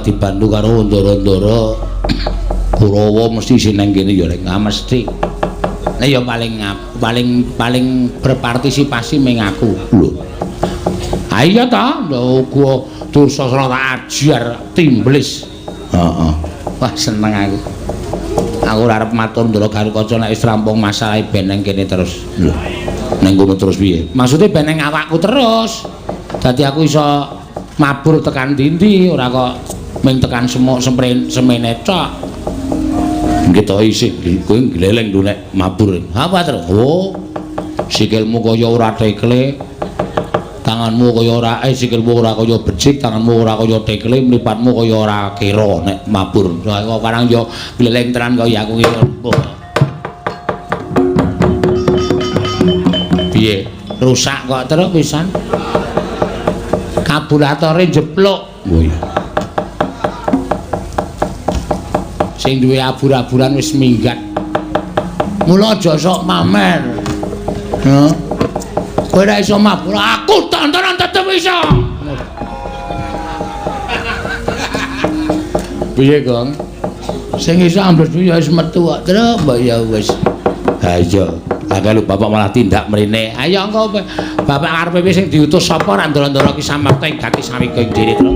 dibantu karo ndara-ndara Kurawa mesti sing nang kene ya mesti. Nah ya paling berpartisipasi meng aku lho. Ha iya ta, uga Dursasana tak ajar timblis. Heeh. Wah seneng aku. Aku ora arep matur ndara Garukaca nek wis rampung masalah ben nang kene terus. Lho. Nang kono terus piye? Maksude ben nang awakku terus. Dadi aku iso mabur tekan ndi ora kok mung tekan semene tok. Kita isih kowe gleleng lho nek mabur. Apa terus? Oh. Sikilmu kaya ora tekle. Tanganmu kaya ora sikilmu ora kaya becik, tanganmu ora kaya tekle, mripatmu kaya ora kira nek mabur. Kok karang yo gleleng tenan kaya aku iki. Piye? Rusak kok terus pisan. Kaburatore jepluk. Oh iya. Sing duwe abur-aburan wis minggat. Mula aja sok mamer. Heeh. Kowe ora iso mabur, aku tontonan tetep iso. Piye, Gong? Sing iso ambles ya wis metu kok, terus mbok ya wis. Ha iya. Agak bapak malah tindak mrene. Ayo engko bapak karepe sing diutus sapa ra ndara-ndara ki samarta ing gati sawika ing dhewe terus.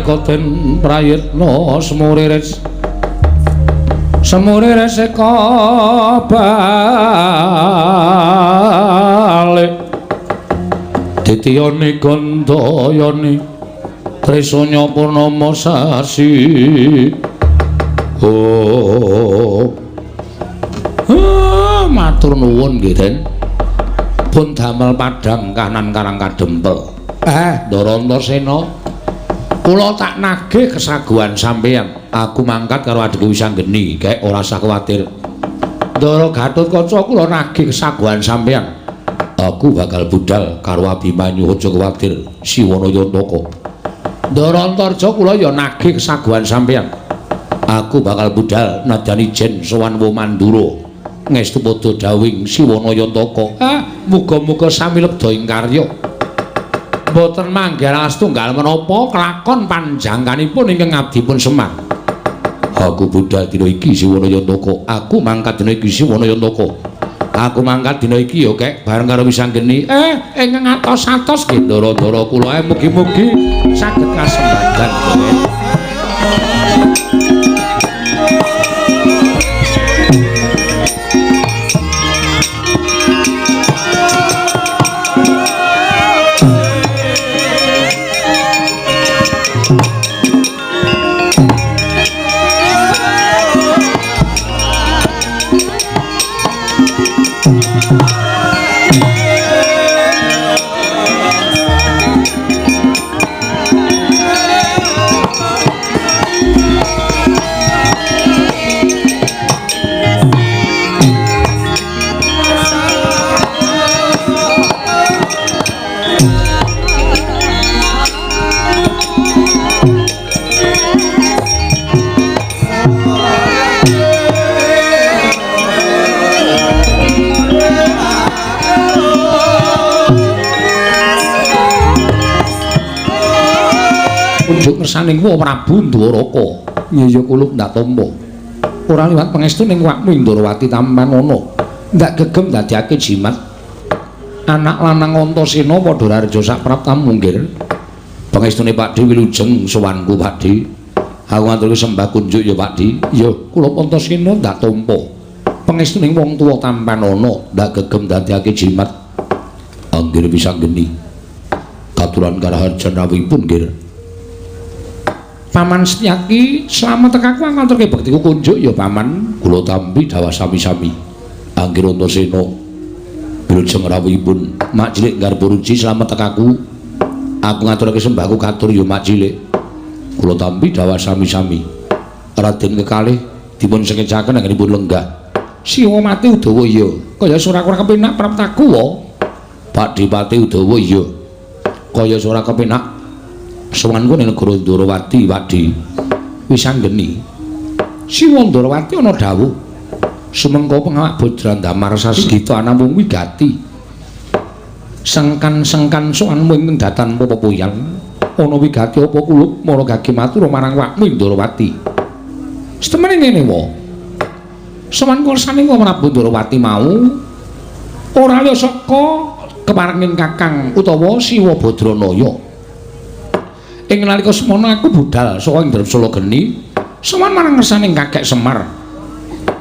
Koten prayitna semuriris eka balik ditiyane gandayane tresanya purnama sasi matur nuwun nggih Den pun damel padhang kanan karang kadempel Ndara Antasena kula tak nagih kesaguhan sampeyan. Aku mangkat karo adikku Wisanggeni, kek ora usah kuwatir. Ndara Gatotkaca kula nagih kesaguhan sampeyan. Aku bakal budal karo Abimanyu, aja kuwatir, Siwana Yantaka. Ndara Antarja kula ya nagih kesaguhan sampeyan. Aku bakal budal nadyan ijen sowan Womandura. Ngestu padha dawing Siwana Yantaka. Muga-muga sami lebda ing karya. Boten manggal setunggal menapa kelakon panjangkanipun ingkang ngabdipun Semar. Aku budal dina iki Siwana Yantaka. Aku mangkat dina iki Siwana Yantaka. Aku mangkat dina iki ya kek bareng karo Wisanggeni. Ingkang atos-atos nggih ndara-ndara kula mugi-mugi saged kasembadan. Ngersaning Prabu Dwaraka. Ya kuluk ndak tampa. Ora liwat pangestu ning wakmu Indrawati Tampanono. Ndak gegem dadiake jimat. Anak lanang Antasena padha raja sak prapta munggir. Pangestune Pakdi wilujeng sowanku Pakdi. Aku ngaturke sembah kunjuk ya Pakdi. Ya kula Antasena ndak tampa. Pangestuning wong tuwa Tampanono ndak gegem dadiake jimat. Anggir pisang geni. Katuran karaharjan rawuhipun nggih. Paman Setyaki slamet tekaku ngaturke bektiku kunjuk ya Paman. Kula tampi dawa sami-sami. Anggir Antasena wilujeng rawuhipun Mak Cilik garpu ruji slamet tekaku. Aku ngaturke sembahku katur ya Mak Cilik. Kula tampi dawa sami-sami. Raden kekalih dipun sengejaken anggenipun lenggah. Siwa mati Udawa iya. Kaya ora kepenak praptaku wa. Padhipati Udawa iya. Kaya ora kepenak sowanku ning negara Ndrawati Pakdi. Wis anggeni. Siwa Ndrawati ana dawuh. Sumengko pengawak Bodrandamar Sasgita namung wigati. Sengkan-sengkan sowanmu ing datan Papapoyan. Ana wigati apa kuluk mara gage matur marang wakmu Ndrawati. Setemene ngene wae. Sowan kursane Prabu Ndrawati mau ora liya saka keparenging Kakang utawa Siwa Badranaya. Ing nalika semana aku budal saka ing Drepsala Geni sowan marang ngersaning Kakek Semar.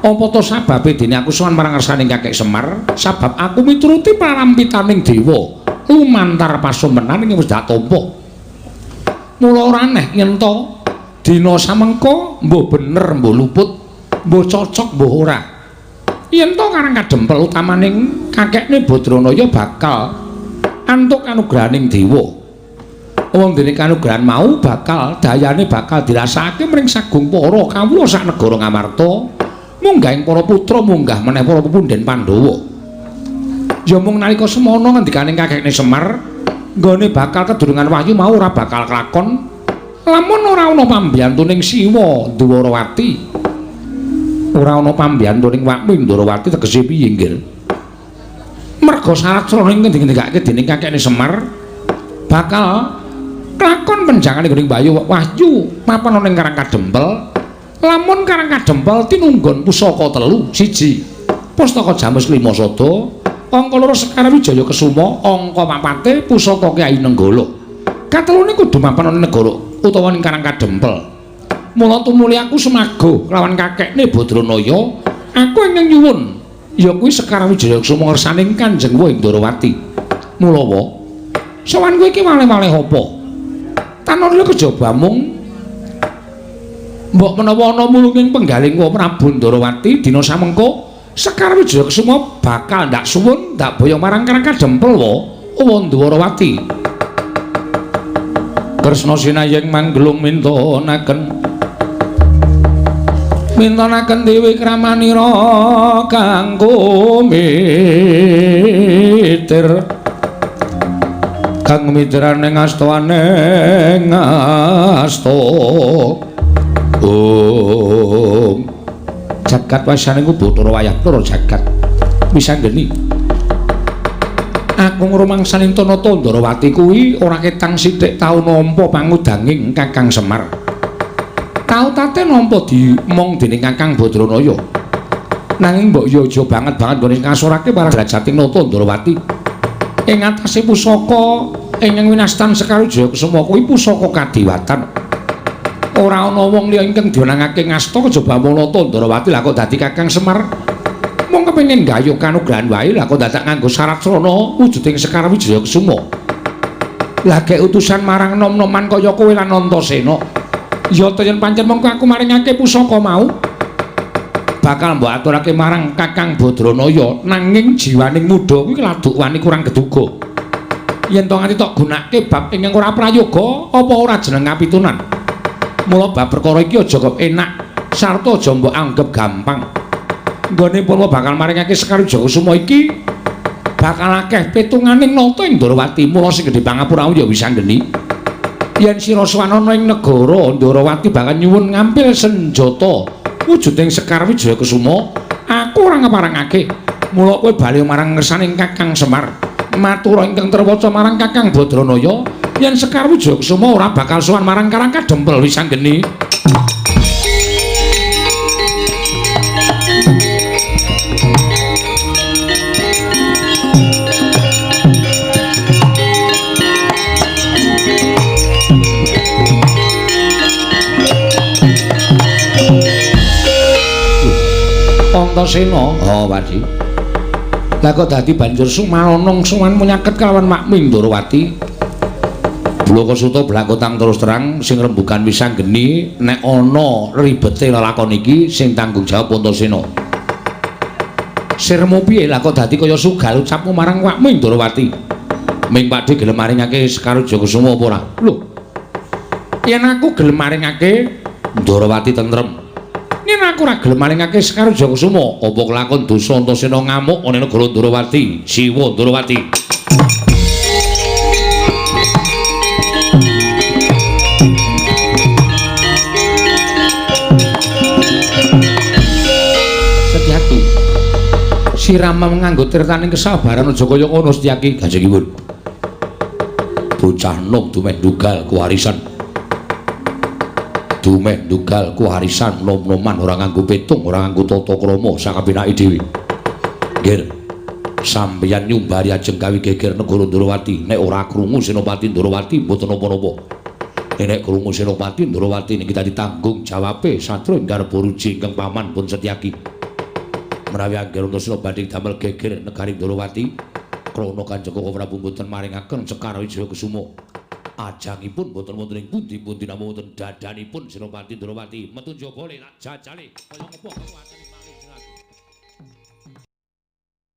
Apa to sababe dene aku sowan marang ngersaning Kakek Semar? Sabab aku mituruti parampitaning dewa lumantar pasumenan ing wis dak tampa. Mula ora aneh yen to dina samengko mbuh bener mbuh luput mbuh cocok mbuh ora. Yen to karang kadempel utamaning kakekne Badranaya bakal antuk kanugrahaning dewa. Wong dene kanugrahan mau bakal dayane bakal dirasakake mring sagung para kawula sak negara Ngamarta, munggahing para putra munggah meneh para pepunden Pandhawa. Ya mung nalika semana ngendikaning kakekne Semar, nggone bakal kedurungan wahyu mau ora bakal kelakon lamun ora ana pambiyantuning Siwa Ndrawati. Ora ana pambiyantuning wakmu Ndrawati tegese piye nggih? Merga syarat srana ing ngendikake dening kakekne Semar bakal kelakon penjangane gering bayu wahyu mapan ana ing Karang Kadempel. Lamun Karang Kadempel tinunggon pusaka 3, 1 Pustaka Jamus Lima Sada, angka 2 Sekar Wijaya Kesuma, angka 4 Pusaka Kyai Nenggala. Katelune kudu mapan ana negara utawa ning Karang Kadempel. Mula tumuli aku semaga lawan kakekne Badranaya, aku ingkang nyuwun ya kuwi Sekar Wijaya Kesuma ngersaning Kanjeng Ndrawati. Mula wa sowan kowe iki malih-malih apa? Tanara kejaba mung mbok menawa ana mulunging penggaling Prabu Ndrawati dina samengko Sekar Wijaya Kesuma bakal ndak suwun ndak boyong marang Karang Kadempel wa Ndrawati. Kresna sinayeng manggelung mintonaken Dewi Kramanira kanggo mitir kang mitraning astawaning asta. Om jagat wasaning Bathara wayah para jagat wis anggeni. Aku ngrumangsani Tanata Ndrawati kuwi ora ketang sithik tau nampa pangudanging Kakang Semar. Tau tate nampa dimong dening Kakang Badranaya. Nanging mbok yo aja banget nggone ngasorake marang drajating Nata Ndrawati. Ing atase pusaka ingkang winastan Sekar Wijaya Kesuma kuwi pusaka kadewatan. Ora ana wong liya ingkang diwenangake ngasta kejaba mung Nata Ndrawati lha kok dadi Kakang Semar. Mung kepengin gayuh kanugrahan wae lha kok dadak nganggo syarat srana wujuding Sekar Wijaya Kesuma. Lah gek utusan marang nom-noman kaya kowe lan Antasena. Ya to yen pancen mengko aku maringake pusaka mau bakal mbok aturake marang Kakang Badranaya nanging jiwaning muda kuwi laduk wani kurang keduga. Yen to nganti tok gunake bab ingkang ora prayoga apa ora jeneng kapitunan. Mula bab perkara iki aja kok enak sarta aja mbok anggap gampang. Nggone Purwa bakal maringake Sekar Wijaya Kesuma iki bakal akeh pitunganing nata ing Ndrawati. Mula sing gedhe pangapura ya wis anggeni. Yen sira swanana ing negara Ndrawati bakal nyuwun ngampil senjata wujuding Sekar Wijaya Kesuma, aku ora ngeparengake. Mula kowe bali marang ngersaning Kakang Semar, matur ingkang terwaca marang Kakang Badranaya yen Sekar Wijaya Kesuma ora bakal sowan marang Karang Kadempel wis anggeni. Antasena. Oh, Wadi. Lah kok dadi banjur sumanonong suman menyaket kelawan Makmi Ndarawati. Blokasuta blakotang terus terang sing rembugan wis anggeni nek ana ribete lelakon iki sing tanggung jawab Antasena. Sirmu piye lah kok dadi kaya sugal ucapmu marang Makmi Ndarawati? Ming Pakde gelem maringake Sekar Jagasuma apa ora? Lho. Yen aku gelem maringake Ndarawati tentrem. Yen aku ora gelem maringake Sekar Jagasuma, apa kelakon dosa Antasena ngamuk ana negara Ndarawati, Siwa Ndarawati. Setyaki. Sirama nganggo tirtaning kesabaran aja kaya ngono Setyaki, Kanjengipun. Bocah nom dumeh ndugal kewarisan. Dumeh ndugal kewarisan nom-noman ora nganggo petung, ora nganggo tata krama sakabinake dhewe. Nggih. Sampeyan nyumbari ajeng kawi geger negara Ndarawati. Nek ora krungu Senopati Ndarawati mboten napa-napa. Nek krungu Senopati Ndarawati niki dadi tanggung jawabe Satru Ingkar Boruji ingkang paman pun Setyaki. Menawi angger Antasena badhe damel geger negari Ndarawati, krana Kanjeng Koko Prabu mboten maringaken Sekar Jagasuma. Ajangipun boten wonten ing pundi-pundi namung wonten dadanipun Senopati Ndarawati metu njaba le tak jajale kaya ngapa